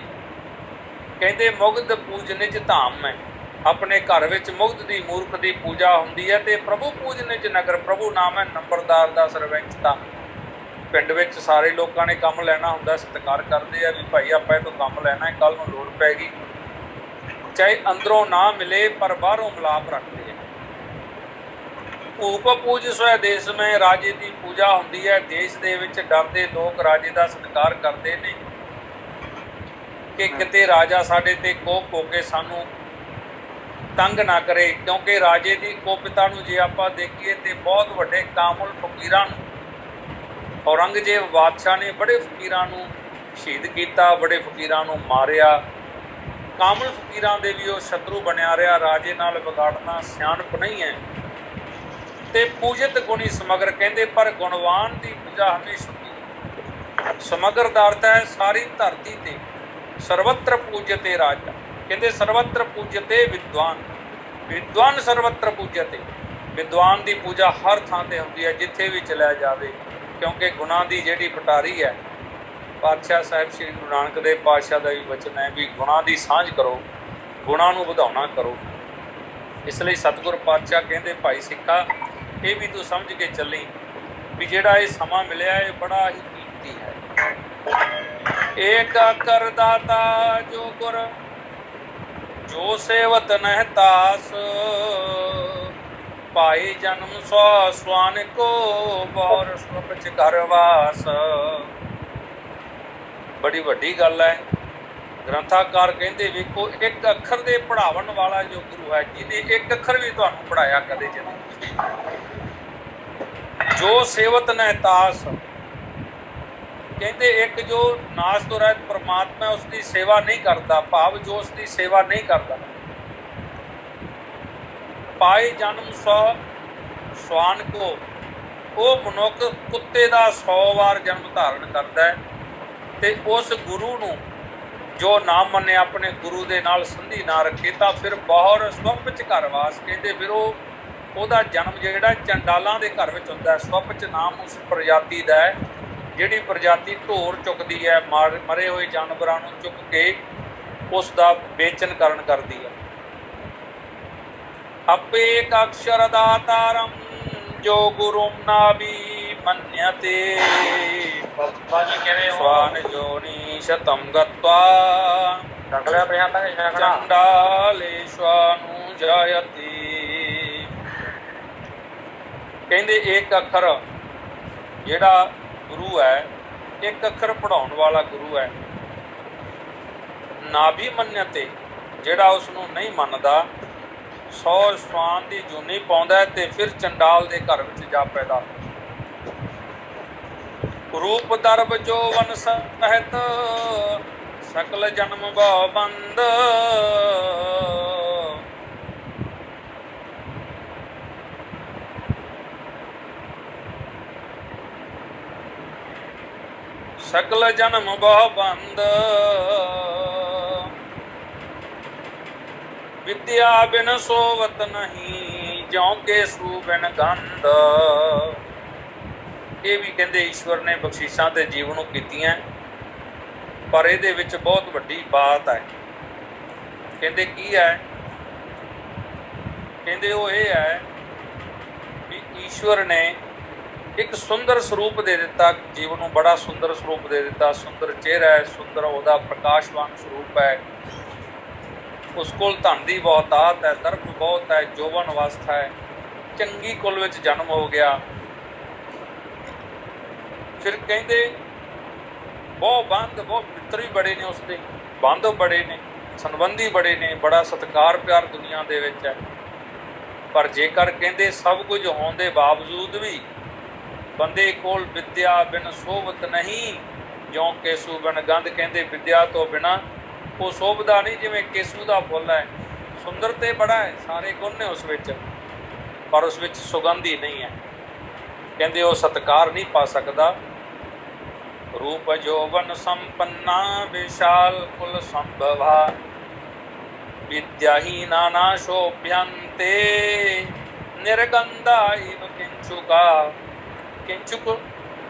कहते मुग्ध पूज निज धाम में, अपने घर विच मुग्ध दी मूर्ख दी पूजा हुंदी है, ते प्रभु पूज निज नगर, प्रभु नाम है नंबरदार दा, सरपंच दा। पिंड विच सारे लोगों ने काम लैना हुंदा, सत्कार करते हैं भी भाई आपां तो काम लैना है, कल नूं लोड़ पैगी, चाहे अंदरों ना मिले पर बाहरों मिलाप रखते हैं। भूप पूज स्वै देश में, राजे की पूजा हुंदी है, देश दे विच डरदे लोग राजे का सत्कार करते हैं कि किते राजा साडे ते कोप हो के सानू तंग ना करे, क्योंकि राजे की कोपिता नूं जे आपां देखीए ते बहुत वड्डे कामुल फकीरां नूं, औरंगजेब बादशाह ने बड़े फकीरां नूं शहीद किया, बड़े फकीरां नूं मारिया, कामुल फकीरां दे भी वो शत्रु बनया रहा, राजे नाल विगाड़ना सियाणप नहीं है। ते पूजित गुणी समगर कहते, पर गुणवान की पूजा हमेशा होती। समगर का अर्थ है सारी धरती ते, सर्वत्र पूजते राजा, कहते सर्वत्र पूजते विद्वान, विद्वान सर्वत्र पूजते। विद्वान की पूजा हर थां ते होंदी है, जिथे भी चलिया जाए, क्योंकि गुणां की जिहड़ी पटारी है, पातशाह साहिब श्री गुरु नानक देव पातशाह का भी वचन है भी गुणां की सांझ करो, गुणां नूं वधाउणा करो। इसलिए सतगुर पातशाह कहते भाई सिक्खा ये भी तू समझ के चली भी जिहड़ा ये समा मिलिया है बड़ा ही कीमती है। एक करदाता जो गुर जो सेवत नह तास, पाई जन्म स्वान को बहुर सुख घर वास। बड़ी वड्डी गल है ਗ੍ਰੰਥਾਕਾਰ ਕਹਿੰਦੇ ਵੇਖੋ ਇੱਕ ਅੱਖਰ ਦੇ ਪੜ੍ਹਾਉਣ ਵਾਲਾ ਜੋ ਗੁਰੂ ਹੈ, ਜਿਹਨੇ ਇੱਕ ਅੱਖਰ ਵੀ ਤੁਹਾਨੂੰ ਪੜ੍ਹਾਇਆ ਕਦੇ ਜ਼ਿੰਦਗੀ ਜੋ ਸੇਵਤ ਨਹਿ ਤਾਸ, ਕਹਿੰਦੇ ਇੱਕ ਜੋ ਨਾਸ ਤੋਂ ਰਹਿਤ ਪਰਮਾਤਮਾ ਉਸ ਦੀ ਸੇਵਾ ਨਹੀਂ ਕਰਦਾ, ਭਾਵ ਜੋ ਉਸ ਦੀ ਸੇਵਾ ਨਹੀਂ ਕਰਦਾ। ਪਾਏ ਜਨਮ ਸਵਾਨ ਕੋ, ਉਹ ਮਨੁੱਖ ਕੁੱਤੇ ਦਾ 100 ਵਾਰ ਜਨਮ ਧਾਰਨ ਕਰਦਾ ਹੈ। ਤੇ ਉਸ ਗੁਰੂ ਨੂੰ ਜੋ ਨਾ ਮੰਨੇ, ਆਪਣੇ ਗੁਰੂ ਦੇ ਨਾਲ ਸੰਧੀ ਨਾ ਰੱਖੇ, ਤਾਂ ਫਿਰ ਬਹੁਰ ਸਵੱਪ ਚ ਘਰ ਵਾਸ, ਕਹਿੰਦੇ ਫਿਰ ਉਹਦਾ ਜਨਮ ਜਿਹੜਾ ਚੰਡਾਲਾਂ ਦੇ ਘਰ ਵਿੱਚ ਹੁੰਦਾ ਹੈ। ਸਵੱਪ ਚ ਨਾਮ ਉਸ ਪ੍ਰਜਾਤੀ ਦਾ ਹੈ ਜਿਹੜੀ ਪ੍ਰਜਾਤੀ ਢੋਰ ਚੁੱਕਦੀ ਹੈ, ਮਰੇ ਹੋਏ ਜਾਨਵਰਾਂ ਨੂੰ ਚੁੱਕ ਕੇ ਉਸ ਦਾ ਵੇਚਨ ਕਰਨ ਕਰਦੀ ਹੈ। ਆਪੇ ਇੱਕ ਅਕਸ਼ਰ ਦਾਤਾਰਮ ਜੋ ਗੁਰੂ ਨਾਭੀ ਮੰਨਿਅਤੇ, ਸਵਾਨ ਜੋਨੀ ਸ਼ਤਮ ਗਤਵਾ ਚੰਡਾਲੇਸ਼ਵਾਨੁ ਜਾਯਤੀ। ਕਹਿੰਦੇ ਇੱਕ ਅੱਖਰ ਜਿਹੜਾ ਗੁਰੂ ਹੈ, ਇੱਕ ਅੱਖਰ ਪੜ੍ਹਾਉਣ ਵਾਲਾ ਗੁਰੂ ਹੈ। ਨਾਭੀ ਮੰਨਿਅਤੇ, ਜਿਹੜਾ ਉਸ ਨੂੰ ਨਹੀਂ ਮੰਨਦਾ, 100 ਸਵਾਨ ਦੀ ਜੂਨੀ ਪਾਉਂਦਾ ਤੇ ਫਿਰ ਚੰਡਾਲ ਦੇ ਘਰ ਵਿੱਚ ਜਾ ਪੈਦਾ। ਰੂਪ ਦਰਬ ਜੋਵਨ ਸਹਿਤ ਸਕਲ ਜਨਮ ਭਉ ਬੰਦ, ਸਕਲ ਜਨਮ ਭਉ ਬੰਦ। ਵਿਦਿਆ ਬਿਨ ਸੋਵਤ ਨਹੀਂ, ਜਿਉ ਕੇਸੂ ਬਿਨ ਗੰਧ। ਇਹ ਵੀ ਕਹਿੰਦੇ ਈਸ਼ਵਰ ਨੇ ਬਖਸ਼ਿਸ਼ਾਂ ਤੇ ਜੀਵ ਨੂੰ ਕੀਤੀਆਂ, ਪਰ ਇਹਦੇ ਵਿੱਚ ਬਹੁਤ ਵੱਡੀ ਬਾਤ ਹੈ। ਕਹਿੰਦੇ ਕੀ ਹੈ? ਕਹਿੰਦੇ ਉਹ ਇਹ ਹੈ ਵੀ ਈਸ਼ਵਰ ਨੇ ਇੱਕ ਸੁੰਦਰ ਸਰੂਪ ਦੇ ਦਿੱਤਾ ਜੀਵ ਨੂੰ, ਬੜਾ ਸੁੰਦਰ ਸਰੂਪ ਦੇ ਦਿੱਤਾ। ਸੁੰਦਰ ਚਿਹਰਾ ਹੈ, ਸੁੰਦਰ ਉਹਦਾ ਪ੍ਰਕਾਸ਼ਵਾਨ ਸਰੂਪ ਹੈ। ਉਸ ਕੋਲ ਧਨ ਦੀ ਬਹੁਤਾਤ ਹੈ, ਦਰਬ ਬਹੁਤ ਹੈ, ਜੋਬਨ ਅਵਸਥਾ ਹੈ, ਚੰਗੀ ਕੁਲ ਵਿੱਚ ਜਨਮ ਹੋ ਗਿਆ। ਫਿਰ ਕਹਿੰਦੇ ਬਹੁਤ ਬੰਧ, ਬਹੁਤ ਮਿੱਤਰ ਵੀ ਬੜੇ ਨੇ ਉਸਦੇ, ਬੰਧ ਬੜੇ ਨੇ, ਸੰਬੰਧੀ ਬੜੇ ਨੇ, ਬੜਾ ਸਤਿਕਾਰ ਪਿਆਰ ਦੁਨੀਆ ਦੇ ਵਿੱਚ ਹੈ। ਪਰ ਜੇਕਰ ਕਹਿੰਦੇ ਸਭ ਕੁਝ ਹੋਣ ਦੇ ਬਾਵਜੂਦ ਵੀ ਬੰਦੇ ਕੋਲ ਵਿਦਿਆ ਬਿਨ ਸੋਭਤ ਨਹੀਂ, ਜਿਉਂ ਕੇਸੂ ਬਿਨ ਗੰਧ। ਕਹਿੰਦੇ ਵਿਦਿਆ ਤੋਂ ਬਿਨਾਂ ਉਹ ਸੋਭਦਾ ਨਹੀਂ, ਜਿਵੇਂ ਕੇਸੂ ਦਾ ਫੁੱਲ ਹੈ। ਸੁੰਦਰ ਤੇ ਬੜਾ ਹੈ, ਸਾਰੇ ਗੁਣ ਨੇ ਉਸ ਵਿੱਚ, ਪਰ ਉਸ ਵਿੱਚ ਸੁਗੰਧ ਹੀ ਨਹੀਂ ਹੈ। ਕਹਿੰਦੇ ਉਹ ਸਤਿਕਾਰ ਨਹੀਂ ਪਾ ਸਕਦਾ। ਰੂਪ ਜੋਵਨ ਸੰਪੰਨਾ ਵਿਸ਼ਾਲ ਕੁਲ ਸੰਭਵਾ, ਵਿਦਿਆਹੀ ਨਾਨਾ ਸ਼ੋਭਯੰਤੇ, ਨਿਰਗੰਧਾ ਇਵ ਕਿੰਚੁਕਾ। ਕਿੰਚੁਕ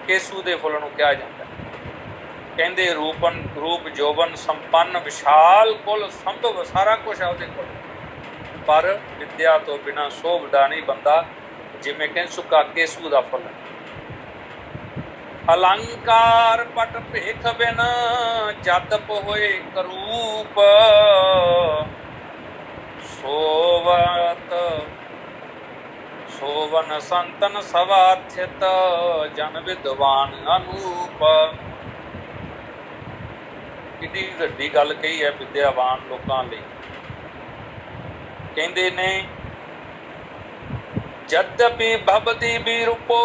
ਕੇਸੂ ਦੇ ਫੁੱਲ ਨੂੰ ਕਿਹਾ ਜਾਂਦਾ। ਕਹਿੰਦੇ ਰੂਪ ਜੋਬਨ ਸੰਪੰਨ ਵਿਸ਼ਾਲ ਕੁਲ ਸੰਭਵ, ਸਾਰਾ ਕੁਛ ਹੈ ਉਹਦੇ ਕੋਲ, ਪਰ ਵਿਦਿਆ ਤੋਂ ਬਿਨਾਂ ਸੋਭਦਾ ਨਹੀਂ ਬੰਦਾ, ਜਿਵੇਂ ਕਿੰਚੁਕਾ ਕੇਸੂ ਦਾ ਫੁੱਲ। ਅਲੰਕਾਰ ਪਟ ਭੇਖ ਬਿਨ ਜਦਪ ਹੋਏ ਕਰੂਪ, ਸੋਵਨ ਸੰਤਨ ਸਵਾਥਿਤ ਜਨ ਵਿਦਵਾਨ ਅਨੂਪ। ਕਿੰਨੀ ਵੱਡੀ ਗੱਲ ਕਹੀ ਹੈ ਵਿਦਿਆਵਾਨ ਲੋਕਾਂ ਲਈ। ਕਹਿੰਦੇ ਨੇ ਜਦਪੀ ਭਵਤੀ ਵੀ ਰੂਪੋ,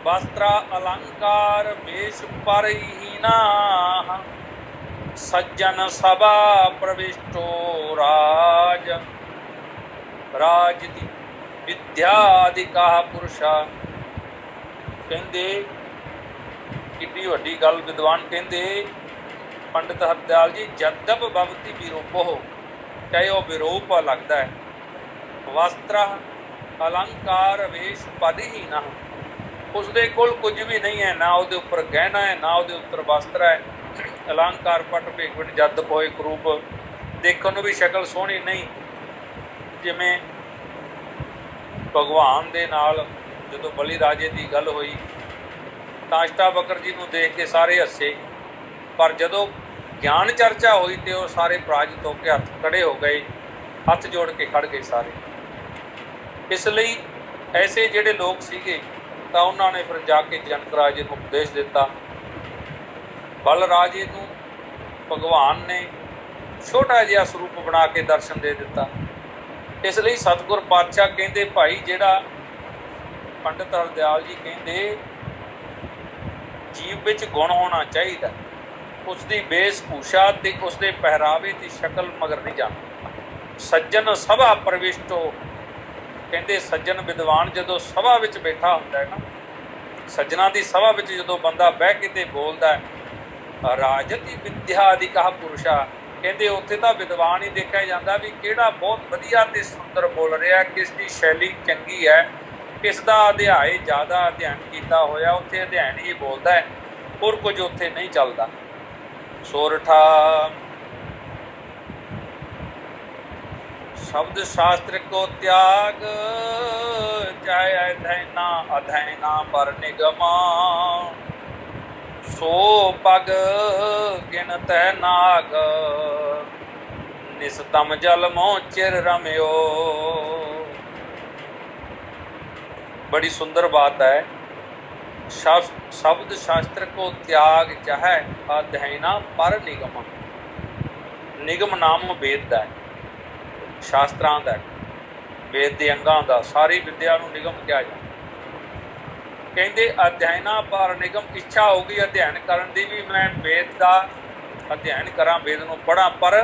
ਵਸਤਰਾ ਅਲੰਕਾਰ ਵੇਸ਼ ਪਰਹੀਨਾ, ਸੱਜਣ ਸਭਾ ਪ੍ਰਵਿਸ਼ਟੋ ਰਾਜ, ਰਾਜ ਦੀ ਵਿਦਿਆ ਅਧਿਕਾ ਪੁਰਸ਼ਾ। ਕਹਿੰਦੇ ਕਿੰਨੀ ਵੱਡੀ ਗੱਲ ਵਿਦਵਾਨ ਕਹਿੰਦੇ ਪੰਡਿਤ ਹਰਦਿਆਲ ਜੀ, ਜਦਪ ਭਵਤੀ ਵਿਰੂਪੋ, ਚਾਹੇ ਉਹ ਵਿਰੂਪ ਲੱਗਦਾ ਹੈ, ਵਸਤਰਾ ਅਲੰਕਾਰ ਵੇਸ਼ ਪਰਹੀਨਾ, ਉਸਦੇ ਕੋਲ ਕੁਝ ਵੀ ਨਹੀਂ ਹੈ, ਨਾ ਉਹਦੇ ਉੱਪਰ ਗਹਿਣਾ ਹੈ, ਨਾ ਉਹਦੇ ਉੱਪਰ ਵਸਤਰ ਹੈ। ਅਲੰਕਾਰ ਪਟ ਭੇਖ ਬਿਨ ਜਦਪ ਹੋਏ ਕਰੂਪ, ਦੇਖਣ ਨੂੰ ਵੀ ਸ਼ਕਲ ਸੋਹਣੀ ਨਹੀਂ। ਜਿਵੇਂ ਭਗਵਾਨ ਦੇ ਨਾਲ ਜਦੋਂ ਬਲੀ ਰਾਜੇ ਦੀ ਗੱਲ ਹੋਈ ਤਾਂ ਅਸ਼ਟਾਵਕਰ ਜੀ ਨੂੰ ਦੇਖ ਕੇ ਸਾਰੇ ਹੱਸੇ, ਪਰ ਜਦੋਂ ਗਿਆਨ ਚਰਚਾ ਹੋਈ ਤੇ ਉਹ ਸਾਰੇ ਪਰਾਜਿਤ ਹੋ ਕੇ ਹੱਥ ਖੜੇ ਹੋ ਗਏ, ਹੱਥ ਜੋੜ ਕੇ ਖੜ ਗਏ ਸਾਰੇ। ਇਸ ਲਈ ਐਸੇ ਜਿਹੜੇ ਲੋਕ ਸੀਗੇ ਤਾਂ ਉਹਨਾਂ ਨੇ ਫਿਰ ਜਾ ਕੇ ਜਨਕ ਰਾਜੇ ਨੂੰ ਉਪਦੇਸ਼ ਦਿੱਤਾ। ਬਲ ਰਾਜੇ ਨੂੰ ਭਗਵਾਨ ਨੇ ਛੋਟਾ ਜਿਹਾ ਸਰੂਪ ਬਣਾ ਕੇ ਦਰਸ਼ਨ ਦੇ ਦਿੱਤਾ। ਇਸ ਲਈ ਸਤਿਗੁਰ ਪਾਤਸ਼ਾਹ ਕਹਿੰਦੇ ਭਾਈ ਜਿਹੜਾ ਪੰਡਿਤ ਹਰਦਿਆਲ ਜੀ ਕਹਿੰਦੇ ਜੀਵ ਵਿੱਚ ਗੁਣ ਹੋਣਾ ਚਾਹੀਦਾ, ਉਸਦੀ ਵੇਸ਼ ਭੂਸ਼ਾ ਤੇ ਉਸਦੇ ਪਹਿਰਾਵੇ ਦੀ ਸ਼ਕਲ ਮਗਰ ਨਹੀਂ ਜਾਣਾ। ਸੱਜਣ ਸਭਾ ਪ੍ਰਵਿਸ਼ਟੋ, ਕਹਿੰਦੇ ਸੱਜਣ ਵਿਦਵਾਨ ਜਦੋਂ ਸਭਾ ਵਿੱਚ ਬੈਠਾ ਹੁੰਦਾ ਹੈ ਨਾ, ਸੱਜਣਾ ਦੀ ਸਭਾ ਵਿੱਚ ਜਦੋਂ ਬੰਦਾ ਬਹਿ ਕੇ ਤੇ ਬੋਲਦਾ ਹੈ ਰਾਜਤੀ ਵਿਦਿਆ ਦੀ ਕਹਾ ਪੁਰਸ਼ਾ, ਕਹਿੰਦੇ ਉੱਥੇ ਤਾਂ ਵਿਦਵਾਨ ਹੀ ਦੇਖਿਆ ਜਾਂਦਾ ਵੀ ਕਿਹੜਾ ਬਹੁਤ ਵਧੀਆ ਤੇ ਸੁੰਦਰ ਬੋਲ ਰਿਹਾ, ਕਿਸ ਦੀ ਸ਼ੈਲੀ ਚੰਗੀ ਹੈ, ਕਿਸ ਦਾ ਅਧਿਆਏ ਜ਼ਿਆਦਾ ਅਧਿਐਨ ਕੀਤਾ ਹੋਇਆ, ਉੱਥੇ ਅਧਿਐਨ ਹੀ ਬੋਲਦਾ ਹੈ, ਹੋਰ ਕੁਝ ਉੱਥੇ ਨਹੀਂ ਚੱਲਦਾ। ਸੋਰਠਾ ਸ਼ਬਦ ਸ਼ਾਸਤਰ ਕੋ ਤਿਆਗ, ਚਾਹੇ ਅਧੈਨਾ ਅਧੈਨਾ ਪਰ ਨਿਗਮਾ, ਸੋ ਪਗ ਗਿਨਤੈ ਨਾਗ, ਨਿਸਤਮ ਜਲ ਮੋ ਚਿਰ ਰਮਿਓ। बड़ी सुंदर बात है। शब्द शास्त्र को त्याग चाहे अध्ययना पर निगम। निगम नाम वेद का है, शास्त्रां का वेद के अंगां का, सारी विद्या नूं निगम कहा जाता। कहते अध्ययना पर निगम, इच्छा होगी अध्ययन करन दी भी मैं वेद का अध्ययन करा, वेद नूं पढ़ा, पर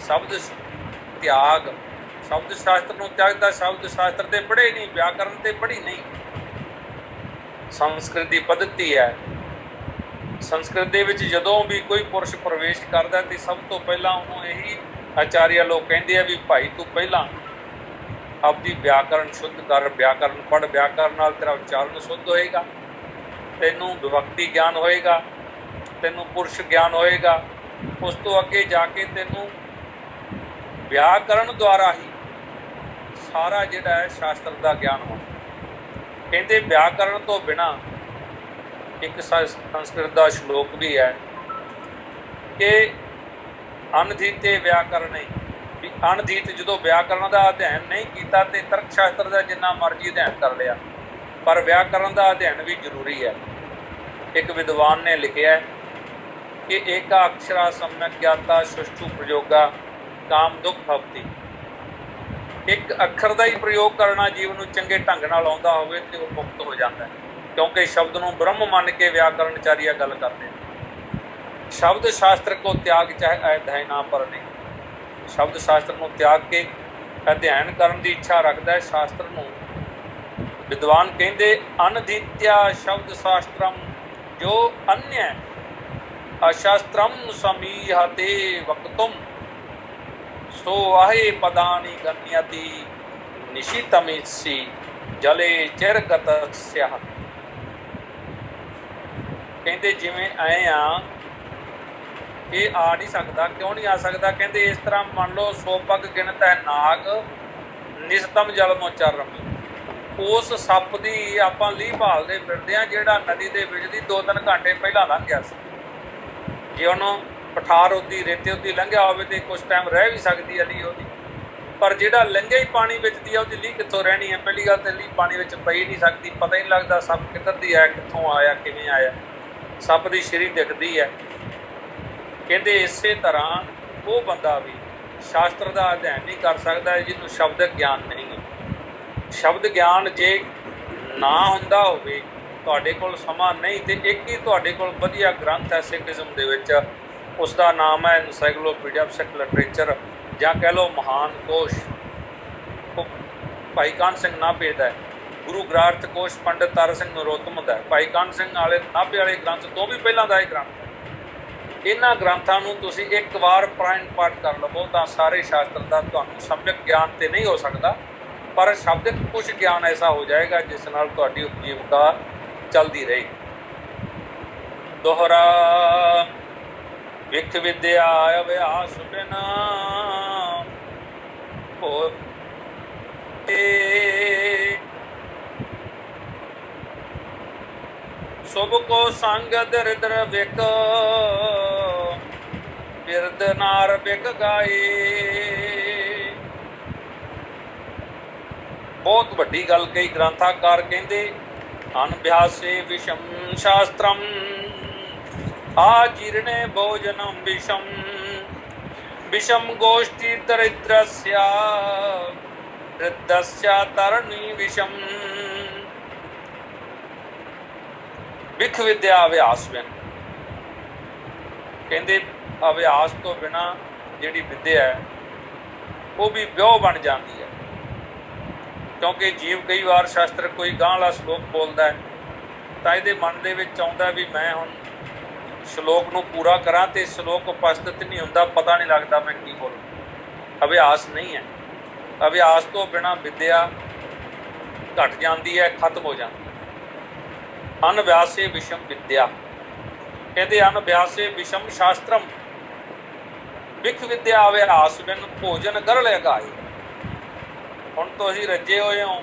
शब्द त्याग, शब्द शास्त्र नूं त्यागदा, शब्द शास्त्र ते पढ़े नहीं, व्याकरण ते पढ़ी नहीं। संस्कृत की पद्धति है, संस्कृत दे विच जदों भी कोई पुरुष प्रवेश करदा ते सब तो पहला उन्होंने यही आचार्य लोग कहते हैं भी भाई तू पहला अपनी व्याकरण शुद्ध कर, व्याकरण पढ़, व्याकरण नाल तेरा उच्चारण शुद्ध होएगा, तैनूं विभक्ति ज्ञान होएगा, तैनूं पुरुष ज्ञान होएगा, उस तो अगे जाके तैनूं व्याकरण द्वारा ही सारा जिहड़ा है शास्त्र का ज्ञान होना। कहते व्याकरण तो बिना, एक संस्कृत का श्लोक भी है कि अनधीते व्याकरण भी, अनधीत जो व्याकरण का अध्ययन नहीं किया तो तर्क शास्त्र का जिन्ना मर्जी अध्ययन कर लिया, पर व्याकरण का अध्ययन भी जरूरी है। एक विद्वान ने लिखा है कि एका अक्षरा सम्यक ज्ञाता सुष्ठु प्रयोगा काम दुख भवती। एक अखर का ही प्रयोग करना जीवन में चंगे ढंग नाल आउंदा होवे ते वो मुक्त हो जाता है, क्योंकि शब्द नूं ब्रह्म मान के व्याकरणचारी गल करते हैं। शब्द शास्त्र को त्याग चाहे अध्ययना पर नहीं, शब्द शास्त्र नूं त्याग के अध्ययन करने की इच्छा रखता है। शास्त्र नूं विद्वान कहते अनधीत्या शब्द शास्त्रम, जो अन्य अशास्त्रम समीहते वक्तुम, सो आहे पदानी गण्यति निशितमिसी जले चिरगतस्या। कहते जिमें आए आ ये आ नहीं सकता, क्यों नहीं आ सकता? कहते इस तरह मान लो सो पग गिनत है नाग निस्तम जल मोचरम, उस सप की आप लीह भालते फिरते हैं जिहड़ा नदी के विच दी 2-3 घंटे पहला लंघ गया सी। जे उन्होंने पठार उदी रेते उदी लंघिया होवे ते कुछ टाइम रह भी सकती है लीह उहदी, पर जिहड़ा लंघे ही पानी विच दी है उहदी लीह कित्थों रहनी है? पहली गल ते लीह पानी विच पई नहीं सकती, पता ही नहीं लगता सप किधर दी आया, कित्थों आया, किवें आया, सप दी छरी दिखदी है। कहते इसे तरह वो बंदा भी शास्त्र का अध्ययन नहीं कर सकता जिन्होंने शब्द ज्ञान नहीं है। शब्द ज्ञान जे ना हुंदा होवे, तुहाडे कोल समा नहीं तो एक ही तुहाडे कोल वधिया ग्रंथ है सिखिज्म दे विच, उसका नाम है एनसाइक्लोपीडिया ऑफ सिख लिटरेचर, ਜਾਂ कह लो महान कोश, भाई कान सिंह नाभे का है। गुरु ग्रंथ कोश पंडित तारा सिंह नरोत्तम का है। भाई कान सिंह वाले नाभे वाले ग्रंथ तो भी पहला का यह ग्रंथ है। इन्होंने ग्रंथों को तुसीं एक बार प्राण पाठ कर लवो तो सारे शास्त्र का तुहानूं सम्यक ज्ञान तो नहीं हो सकता, पर शब्दिक कुछ ज्ञान ऐसा हो जाएगा जिस नाल तुहाडी उपजीविका चलती रहेगी। दोहरा विख विद्या अभ्यास बिना हो, शुभ को संग दरिद्र विक, बिरद नार बिक गाए। बहुत वड्डी गल कही ग्रंथाकार कहते अनभ्यासे विषम शास्त्रम आजीर्णे भोजनं विषम विषम गोष्ठी दरिद्रस्या वृद्धस्या तरणी विषम। विख विद्या अभ्यास बिन, कहते अभ्यास तो बिना जिहड़ी विद्या है वो भी ब्योह बन जाती है। क्योंकि जीव कई बार शास्त्र कोई गांहला श्लोक बोलता है तो ये मन दे विच आउंदा भी मैं हुण श्लोक नूं पूरा करा तो श्लोक उपस्थित नहीं हुंदा, पता नहीं लगता मैं की बोलूं। अभ्यास नहीं है, अभ्यास तो बिना विद्या घट जाती है, खत्म हो जाती है। अनभ्यासे विषम विद्या, कहते अनभ्यासे विषम शास्त्रम विख विद्या अभ्यास बिन भोजन गरल गाए। हुण तुसीं रजे होए हो,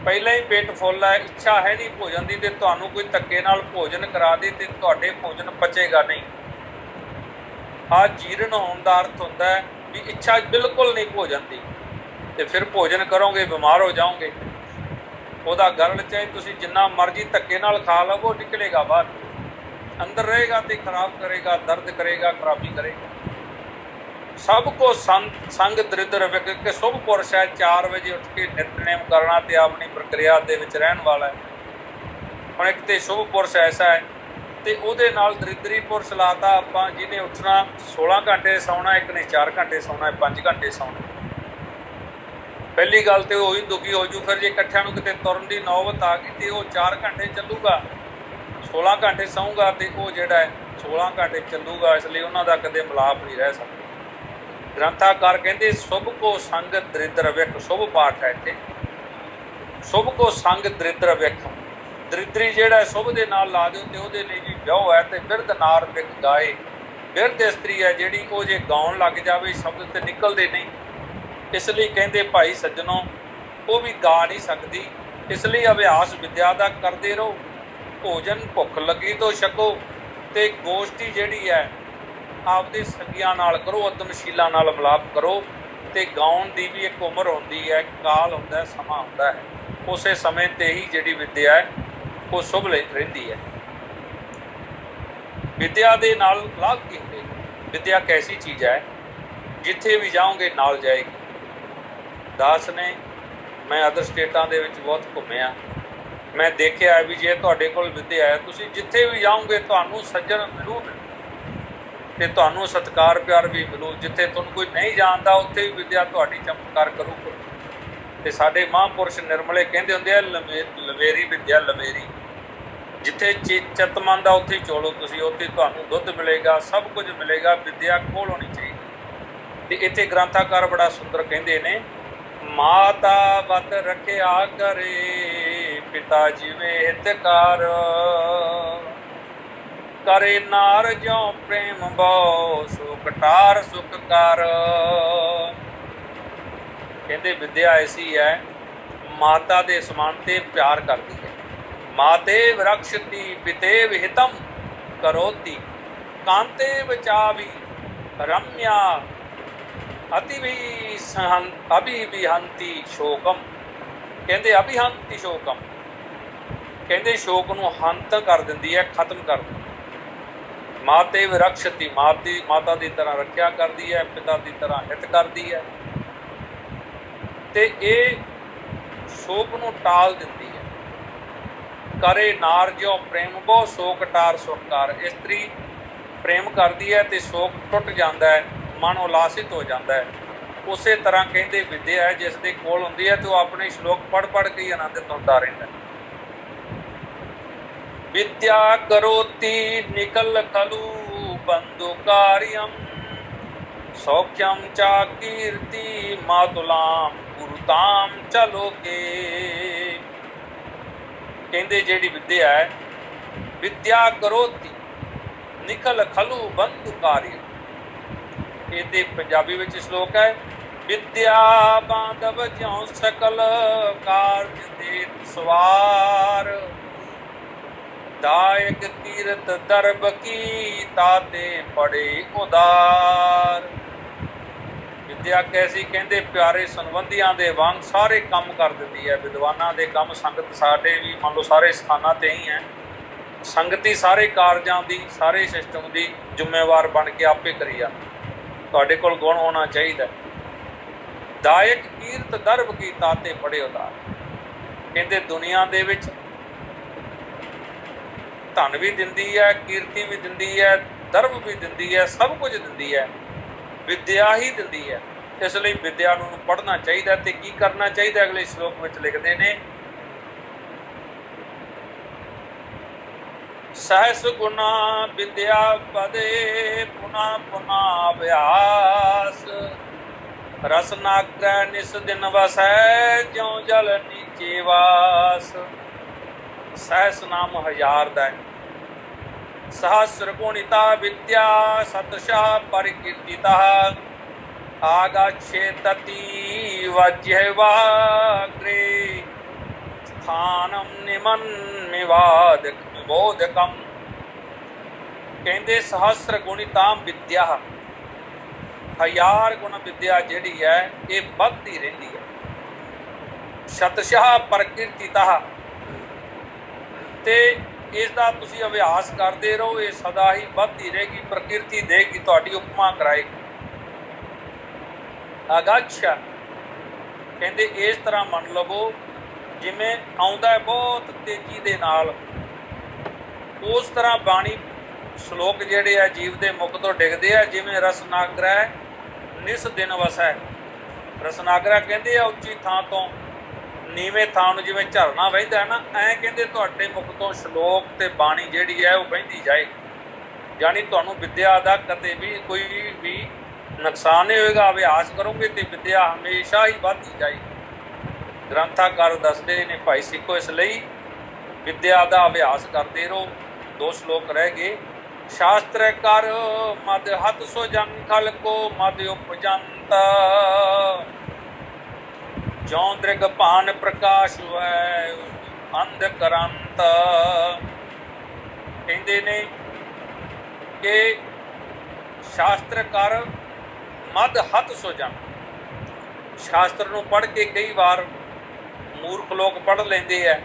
पहले ही पेट फुल है, इच्छा है नहीं भोजन की, तो तुहानूं कोई धक्के नाल भोजन करा दे तो तुहाडे भोजन पचेगा नहीं। आ जीर्ण होने का अर्थ होता है भी इच्छा बिल्कुल नहीं भोजन की, तो फिर भोजन करोगे बीमार हो जाओगे। ਉਹਦਾ ਗਰਲ ਚਾਹੇ ਤੁਸੀਂ ਜਿੰਨਾ ਮਰਜ਼ੀ ਧੱਕੇ ਨਾਲ ਖਾ ਲਵੋ ਨਿਕਲੇਗਾ ਬਾਹਰ, ਅੰਦਰ ਰਹੇਗਾ ਤੇ ਖਰਾਬ ਕਰੇਗਾ, ਦਰਦ ਕਰੇਗਾ, ਖਰਾਬੀ ਕਰੇਗਾ। ਸਭ ਕੋ ਸੰਗ ਦਰਿਦਰ ਵਿਕ ਕੇ ਸੁਭ ਪੁਰਸ਼ ਹੈ, 4 ਵਜੇ ਉੱਠ ਕੇ ਨਿਤਨੇਮ ਕਰਨਾ ਤੇ ਆਪਣੀ ਪ੍ਰਕਿਰਿਆ ਦੇ ਵਿੱਚ ਰਹਿਣ ਵਾਲਾ ਹੈ। ਹੁਣ ਇੱਕ ਤੇ ਸ਼ੁਭ ਪੁਰਸ਼ ਐਸਾ ਹੈ ਤੇ ਉਹਦੇ ਨਾਲ ਦਰਿਦਰੀ ਪੁਰਸ਼ ਲਾਤਾ ਆਪਾਂ, ਜਿਹਨੇ ਉੱਠਣਾ 16 ਘੰਟੇ ਸੌਣਾ, ਇੱਕ ਨੇ 4 ਘੰਟੇ ਸੌਣਾ, 5 ਘੰਟੇ ਸੌਣਾ। पहली गल तो वही दुखी हो जू, फिर जे इकट्ठिया कितने तुरन की नौबत आ गई तो वह 4 घंटे चलूगा, 16 घंटे सहूगा तो वह जोड़ा है 16 घंटे चलूगा। इसलिए उन्होंने कदे मिलाप नहीं रह सकता। ग्रंथाकार कहते शुभ को संग दरिद्र विख, शुभ पाठ है इतने, शुभ को संग दरिद्र विख, दरिद्री जोड़ा शुभ के नाल ला दो तो वो भी ब्याह है। तो बिरध नार विख गाए, बिरध स्त्री है जी वो जे गाउन लग जाए शब्द तो निकलते नहीं, इसलिए कहते भाई सज्जनों वो भी गा नहीं सकती। इसलिए अभ्यास विद्या का करते रहो, भोजन भुख लगी तो छको, तो गोष्ठी जिहड़ी है आपदे सगियां नाल करो, उद्यमशीलों नाल मिलाप करो। तो गाउन की भी एक उम्र होती है, काल होंदा है, समा होंदा है। उस समय ते ही जिहड़ी विद्या है वो शुभ रहिंदी है। विद्या दे नाल लाभ की होंदे, विद्या कैसी चीज़ है जिथे भी जाओगे नाल जाएगी। दास ने मैं अदर स्टेटां दे विच बहुत घुम्मिया, मैं देखिया भी जे तुहाडे कोल विद्या है तुसीं जिथे भी जाओगे तुहानूं सज्जन मिलू ते तुहानूं सत्कार प्यार भी मिलू। जिथे तुहानूं कोई नहीं जानदा उत्थे भी विद्या तुहाडी चमत्कार करूगी। ते साडे महापुरुष निर्मले कहंदे हुंदे आ लवेरी विद्या लवेरी, जिथे चित मंदा उत्थे चोलो तुसीं, उत्थे तुहानूं दुੱਧ मिलेगा, सब कुछ मिलेगा। विद्या कोल होनी चाहिए। ते इत्थे ग्रंथाकार बड़ा सुंदर कहंदे ने माता बत रखिया करे पिता जीवे हितकार, करे नार ज्यों प्रेम बहु सो कटार सुख कर। कहते विद्या ऐसी है माता दे समान ते प्यार करती है। माते विरक्षति पिते विहितम करोति, कांते बचावी रम्या अभिहंति शोकम। कहते अभिहंति शोकम, कहते शोक नूं हंत कर दिंदी है, खत्म कर दिंदी। माते विरक्षति, माता की तरह रखिया करती है, पिता की तरह हित करती है, ते ये शोक नूं टाल दिंदी है। करे नार ज्यों प्रेम बहु सो कटार सुखकार, स्त्री प्रेम करती है तो शोक टुट जाता है, मन उलासित हो जाता है। उस तरह कहते विद्या है जिस दे कोल हुंदी है तो अपने श्लोक पढ़ पढ़ के ही आनंदित होता रहता है। विद्या करोति निकल खलु बंधु कार्यम, सौख्यम चा कीर्ति मातुलाम गुरुताम चलोके। कहते जिहड़ी विद्या है विद्या करोति निकल खलु बंधु कार्यम, ये पंजाबी में श्लोक है विद्या बांधव ज्यों सकल कार्य देत सवार, दायक तीरथ दरब की ताते पड़े उदार। विद्या कैसी कहते प्यारे संबंधियों के वांग सारे काम कर देती है। विद्वाना के काम संगत साढ़े भी मान लो सारे स्थानों ते ही हैं, ਸੰਗਤੀ ਸਾਰੇ ਕਾਰਜਾਂ ਦੀ, ਸਾਰੇ ਸਿਸਟਮ ਦੀ ਜ਼ਿੰਮੇਵਾਰ ਬਣ ਕੇ ਆਪੇ ਕਰੀ ਜਾਂਦੀ। ਤੁਹਾਡੇ ਕੋਲ ਗੁਣ ਹੋਣਾ ਚਾਹੀਦਾ। ਦਾਇਕ ਕੀਰਤ ਦਰਬ ਕੀ ਤਾਤੇ ਬੜੇ ਉਦਾਰ। ਕਹਿੰਦੇ ਦੁਨੀਆ ਦੇ ਵਿੱਚ ਧਨ ਵੀ ਦਿੰਦੀ ਹੈ, ਕੀਰਤੀ ਵੀ ਦਿੰਦੀ ਹੈ, ਦਰਬ ਵੀ ਦਿੰਦੀ ਹੈ, ਸਭ ਕੁਝ ਦਿੰਦੀ ਹੈ, ਵਿਦਿਆ ਹੀ ਦਿੰਦੀ ਹੈ। ਇਸ ਲਈ ਵਿਦਿਆ ਨੂੰ ਪੜ੍ਹਨਾ ਚਾਹੀਦਾ। ਤੇ ਕੀ ਕਰਨਾ ਚਾਹੀਦਾ? ਅਗਲੇ ਸ਼ਲੋਕ ਵਿੱਚ ਲਿਖਦੇ ਨੇ, ਸਹਸ ਗੁਣਾ ਵਿਦਿਆ ਪਦੇ ਪੁਨਾ ਪੁਨਾ ਅਭਿਆਸ। ਰਸਨਾਗ੍ਰਹਿ ਨਿਸ ਦਿਨ ਵਸੈ ਜਿਉ ਜਲ ਨੀਚੇ ਵਾਸ। ਸਹਸ ਨਾਮ ਹਜ਼ਾਰ ਦਾ ਹੈ। ਸਹਸਰ ਗੁਣਿਤਾ ਵਿਦਿਆ ਸਤਸ਼ਾ ਪਰਿਕੀਰਤਿਤਾ। ਆਗਾਛੇ ਤਤੀ ਵਜ੍ਹਵਾਗ੍ਰੇ ਸਥਾਨਮ ਨਿਮਨਮਿਵਾਦਕ ਬੋਧਕਮ। ਕਹਿੰਦੇ ਸਹਸਰ ਗੁਣਿਤਾਮ ਵਿਦਿਆ, ਹਜ਼ਾਰ ਗੁਣ ਵਿਦਿਆ ਜਿਹੜੀ ਹੈ ਇਹ ਵੱਧਦੀ ਰਹਿੰਦੀ ਹੈ। ਸ਼ਤਸ਼ਾਹ ਪ੍ਰਕਿਰਤਿਤਾ, ਤੇ ਇਸ ਦਾ ਤੁਸੀਂ ਅਭਿਆਸ ਕਰਦੇ ਰਹੋ, ਇਹ ਸਦਾ ਹੀ ਵੱਧਦੀ ਰਹੇਗੀ। ਪ੍ਰਕਿਰਤੀ ਦੇਗੀ, ਤੁਹਾਡੀ ਉਪਮਾ ਕਰਾਏਗੀ। ਅਗਾਛਾ ਕਹਿੰਦੇ ਇਸ ਤਰ੍ਹਾਂ ਮੰਨ ਲਵੋ ਜਿਵੇਂ ਆਉਂਦਾ ਬਹੁਤ ਤੇਜ਼ੀ ਦੇ ਨਾਲ, ਉਸ ਤਰ੍ਹਾਂ ਬਾਣੀ ਸ਼ਲੋਕ ਜਿਹੜੇ ਆ ਜੀਵ ਦੇ ਮੁਖ ਤੋਂ ਡਿੱਗਦੇ ਆ। ਜਿਵੇਂ ਰਸਨਾਗ੍ਰਹਿ ਨਿਸ ਦਿਨ ਵਸੈ। ਰਸਨਾਗ੍ਰਹਿ ਕਹਿੰਦੇ ਆ ਉੱਚੀ ਥਾਂ ਤੋਂ ਨੀਵੇਂ ਥਾਂ ਨੂੰ ਜਿਵੇਂ ਝਰਨਾ ਵਹਿੰਦਾ ਹੈ ਨਾ, ਐਂ ਕਹਿੰਦੇ ਤੁਹਾਡੇ ਮੁਖ ਤੋਂ ਸ਼ਲੋਕ ਤੇ ਬਾਣੀ ਜਿਹੜੀ ਹੈ ਉਹ ਵਹਿੰਦੀ ਜਾਏ। ਯਾਨੀ ਤੁਹਾਨੂੰ ਵਿਦਿਆ ਦਾ ਕਦੇ ਵੀ ਕੋਈ ਵੀ ਨੁਕਸਾਨ ਨਹੀਂ ਹੋਏਗਾ। ਅਭਿਆਸ ਕਰੋਗੇ ਤੇ ਵਿਦਿਆ ਹਮੇਸ਼ਾ ਹੀ ਵੱਧਦੀ ਜਾਏਗੀ। ਗ੍ਰੰਥਾਕਾਰ ਦੱਸਦੇ ਨੇ ਭਾਈ ਸਿੱਖੋ, ਇਸ ਲਈ ਵਿਦਿਆ ਦਾ ਅਭਿਆਸ ਕਰਦੇ ਰਹੋ। 2 ਸ਼ਲੋਕ ਰਹਿ ਗਏ। ਸ਼ਾਸਤਰ ਕਰ ਮਦ ਹੱਥ ਸੋ ਜਨ ਖਲ ਕੋ ਮਦ ਉਪਜੰਤ। ਜਉ ਦ੍ਰਿਗ ਭਾਨ ਪ੍ਰਕਾਸ਼ ਹੋਇ ਅੰਧ ਕਰੰਤ। ਕਹਿੰਦੇ ਨੇ ਕਿ ਸ਼ਾਸਤਰ ਕਰ ਮਦ ਹੱਥ ਸੋ ਜਨ। ਸ਼ਾਸਤਰ ਨੂੰ ਪੜ੍ਹ ਕੇ ਕਈ ਵਾਰ ਮੂਰਖ ਲੋਕ ਪੜ੍ਹ ਲੈਂਦੇ ਆ,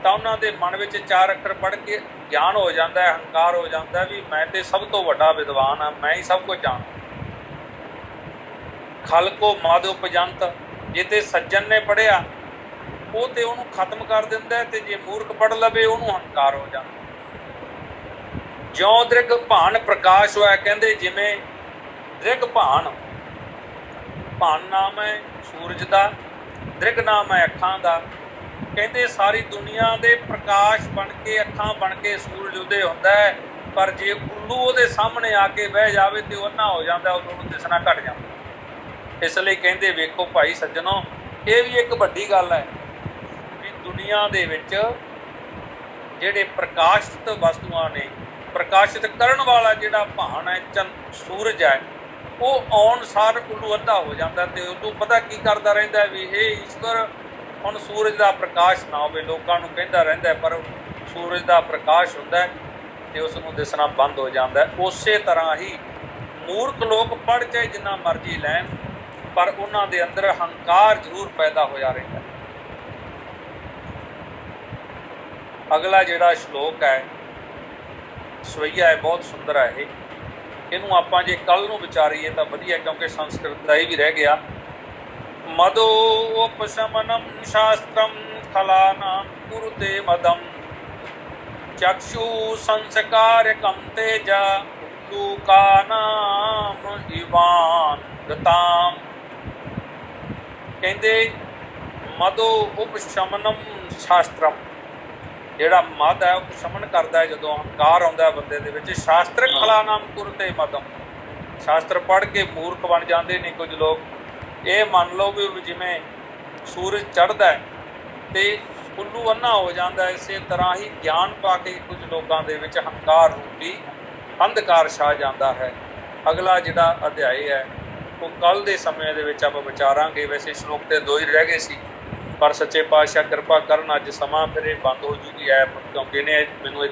ਤਾਂ ਉਹਨਾਂ ਦੇ ਮਨ ਵਿੱਚ 4 ਅੱਖਰ ਪੜ੍ਹ ਕੇ ਗਿਆਨ ਹੋ ਜਾਂਦਾ ਹੈ, ਹੰਕਾਰ ਹੋ ਜਾਂਦਾ ਵੀ ਮੈਂ ਤੇ ਸਭ ਤੋਂ ਵੱਡਾ ਵਿਦਵਾਨ ਹਾਂ, ਮੈਂ ਹੀ ਸਭ ਕੁਝ ਜਾਣਦਾ। ਖਲ ਕੋ ਮਦ ਉਪਜੰਤ, ਜੇ ਤੇ ਸੱਜਣ ਨੇ ਪੜ੍ਹਿਆ ਉਹ ਤੇ ਉਹਨੂੰ ਖਤਮ ਕਰ ਦਿੰਦਾ, ਤੇ ਜੇ ਮੂਰਖ ਪੜ੍ਹ ਲਵੇ ਉਹਨੂੰ ਹੰਕਾਰ ਹੋ ਜਾਂਦਾ। ਜਿਉਂ ਦ੍ਰਿਗ ਭਾਨ ਪ੍ਰਕਾਸ਼ ਹੋਇਆ, ਕਹਿੰਦੇ ਜਿਵੇਂ ਦ੍ਰਿਗ ਭਾਨ, ਭਾਨ ਨਾਮ ਹੈ ਸੂਰਜ ਦਾ, ਦ੍ਰਿਗ ਨਾਮ ਹੈ ਅੱਖਾਂ ਦਾ। ਕਹਿੰਦੇ ਸਾਰੀ ਦੁਨੀਆ ਦੇ ਪ੍ਰਕਾਸ਼ ਬਣ ਕੇ, ਅੱਖਾਂ ਬਣ ਕੇ ਸੂਰਜ ਉਦੇ ਹੁੰਦਾ ਹੈ, ਪਰ ਜੇ ਉੱਲੂ ਉਹਦੇ ਸਾਹਮਣੇ ਆ ਕੇ ਬਹਿ ਜਾਵੇ ਤੇ ਉਹ ਅੰਨਾ ਹੋ ਜਾਂਦਾ, ਉਹਨੂੰ ਦਿਸਣਾ ਘੱਟ ਜਾਂਦਾ। ਇਸ ਲਈ ਕਹਿੰਦੇ ਵੇਖੋ ਭਾਈ ਸੱਜਣੋ, ਇਹ ਵੀ ਇੱਕ ਵੱਡੀ ਗੱਲ ਹੈ ਵੀ ਦੁਨੀਆ ਦੇ ਵਿੱਚ ਜਿਹੜੇ ਪ੍ਰਕਾਸ਼ਿਤ ਵਸਤੂਆਂ ਨੇ, ਪ੍ਰਕਾਸ਼ਿਤ ਕਰਨ ਵਾਲਾ ਜਿਹੜਾ ਭਾਣ ਹੈ, ਸੂਰਜ ਹੈ, ਉਹ ਆਉਣ ਸਾਰ ਉੱਲੂ ਅੱਧਾ ਹੋ ਜਾਂਦਾ। ਤੇ ਉੱਲੂ ਪਤਾ ਕੀ ਕਰਦਾ ਰਹਿੰਦਾ ਵੀ ਹੇ ਈਸ਼ਵਰ, ਹੁਣ ਸੂਰਜ ਦਾ ਪ੍ਰਕਾਸ਼ ਨਾ ਹੋਵੇ। ਲੋਕਾਂ ਨੂੰ ਕਹਿੰਦਾ ਰਹਿੰਦਾ, ਪਰ ਸੂਰਜ ਦਾ ਪ੍ਰਕਾਸ਼ ਹੁੰਦਾ ਤੇ ਉਸ ਨੂੰ ਦਿਸਣਾ ਬੰਦ ਹੋ ਜਾਂਦਾ। ਉਸੇ ਤਰ੍ਹਾਂ ਹੀ ਮੂਰਖ ਲੋਕ ਪੜ੍ਹ ਚਾਹੇ ਜਿੰਨਾ ਮਰਜ਼ੀ ਲੈਣ, ਪਰ ਉਹਨਾਂ ਦੇ ਅੰਦਰ ਹੰਕਾਰ ਜ਼ਰੂਰ ਪੈਦਾ ਹੋਇਆ ਰਹਿੰਦਾ। ਅਗਲਾ ਜਿਹੜਾ ਸ਼ਲੋਕ ਹੈ ਸਵਈਆ ਹੈ, ਬਹੁਤ ਸੁੰਦਰ ਹੈ ਇਹ। ਇਹਨੂੰ ਆਪਾਂ ਜੇ ਕੱਲ ਨੂੰ ਵਿਚਾਰੀਏ ਤਾਂ ਵਧੀਆ, ਕਿਉਂਕਿ ਸੰਸਕ੍ਰਿਤ ਦਾ ਹੀ ਵੀ ਰਹਿ ਗਿਆ। ਮਦੋ ਉਪਸ਼ਮਨਮ ਸ਼ਾਸਤਰਮ ਖਲਾਨਾਮ ਕੁਰੁਤੇ ਮਦਮ। ਚਕਸ਼ੂ ਸੰਸਕਾਰਕਮ ਤੇਜਾ ਲੋਕਾਨਾਮ ਇਵਾਨ ਗਤਾਮ। ਕਹਿੰਦੇ ਮਦੋ ਉਪਸ਼ਮਨਮ ਸ਼ਾਸਤਰਮ, ਜਿਹੜਾ ਮਦ ਹੈ ਉਪਸ਼ਮਨ ਕਰਦਾ ਹੈ ਜਦੋਂ ਹੰਕਾਰ ਆਉਂਦਾ ਬੰਦੇ ਦੇ ਵਿੱਚ। ਸ਼ਾਸਤਰ ਖਲਾਨਾਮ ਕੁਰਤੇ ਮਦਮ, ਸ਼ਾਸਤਰ ਪੜ੍ਹ ਕੇ ਮੂਰਖ ਬਣ ਜਾਂਦੇ ਨੇ ਕੁਝ ਲੋਕ। ਇਹ ਮੰਨ ਲਓ ਵੀ ਜਿਵੇਂ ਸੂਰਜ ਚੜ੍ਹਦਾ ਹੈ ਤੇ ਉੱਲੂ ਅੰਨਾ ਹੋ ਜਾਂਦਾ, ਇਸੇ ਤਰ੍ਹਾਂ ਹੀ ਗਿਆਨ ਪਾ ਕੇ ਕੁਝ ਲੋਕਾਂ ਦੇ ਵਿੱਚ ਹੰਕਾਰ ਰੂਪੀ ਅੰਧਕਾਰ ਛਾ ਜਾਂਦਾ ਹੈ। ਅਗਲਾ ਜਿਹੜਾ ਅਧਿਆਇ ਹੈ ਉਹ ਕੱਲ੍ਹ ਦੇ ਸਮੇਂ ਦੇ ਵਿੱਚ ਆਪਾਂ ਵਿਚਾਰਾਂਗੇ। ਵੈਸੇ ਸ਼ਲੋਕ ਤੇ 2 ਹੀ ਰਹਿ ਗਏ ਸੀ, ਪਰ ਸੱਚੇ ਪਾਤਸ਼ਾਹ ਕਿਰਪਾ ਕਰਨ ਅੱਜ ਸਮਾਂ ਫਿਰ ਇਹ ਬੰਦ ਹੋ ਜੂਗੀ ਐਪ, ਕਿਉਂਕਿ ਇਹਨੇ ਮੈਨੂੰ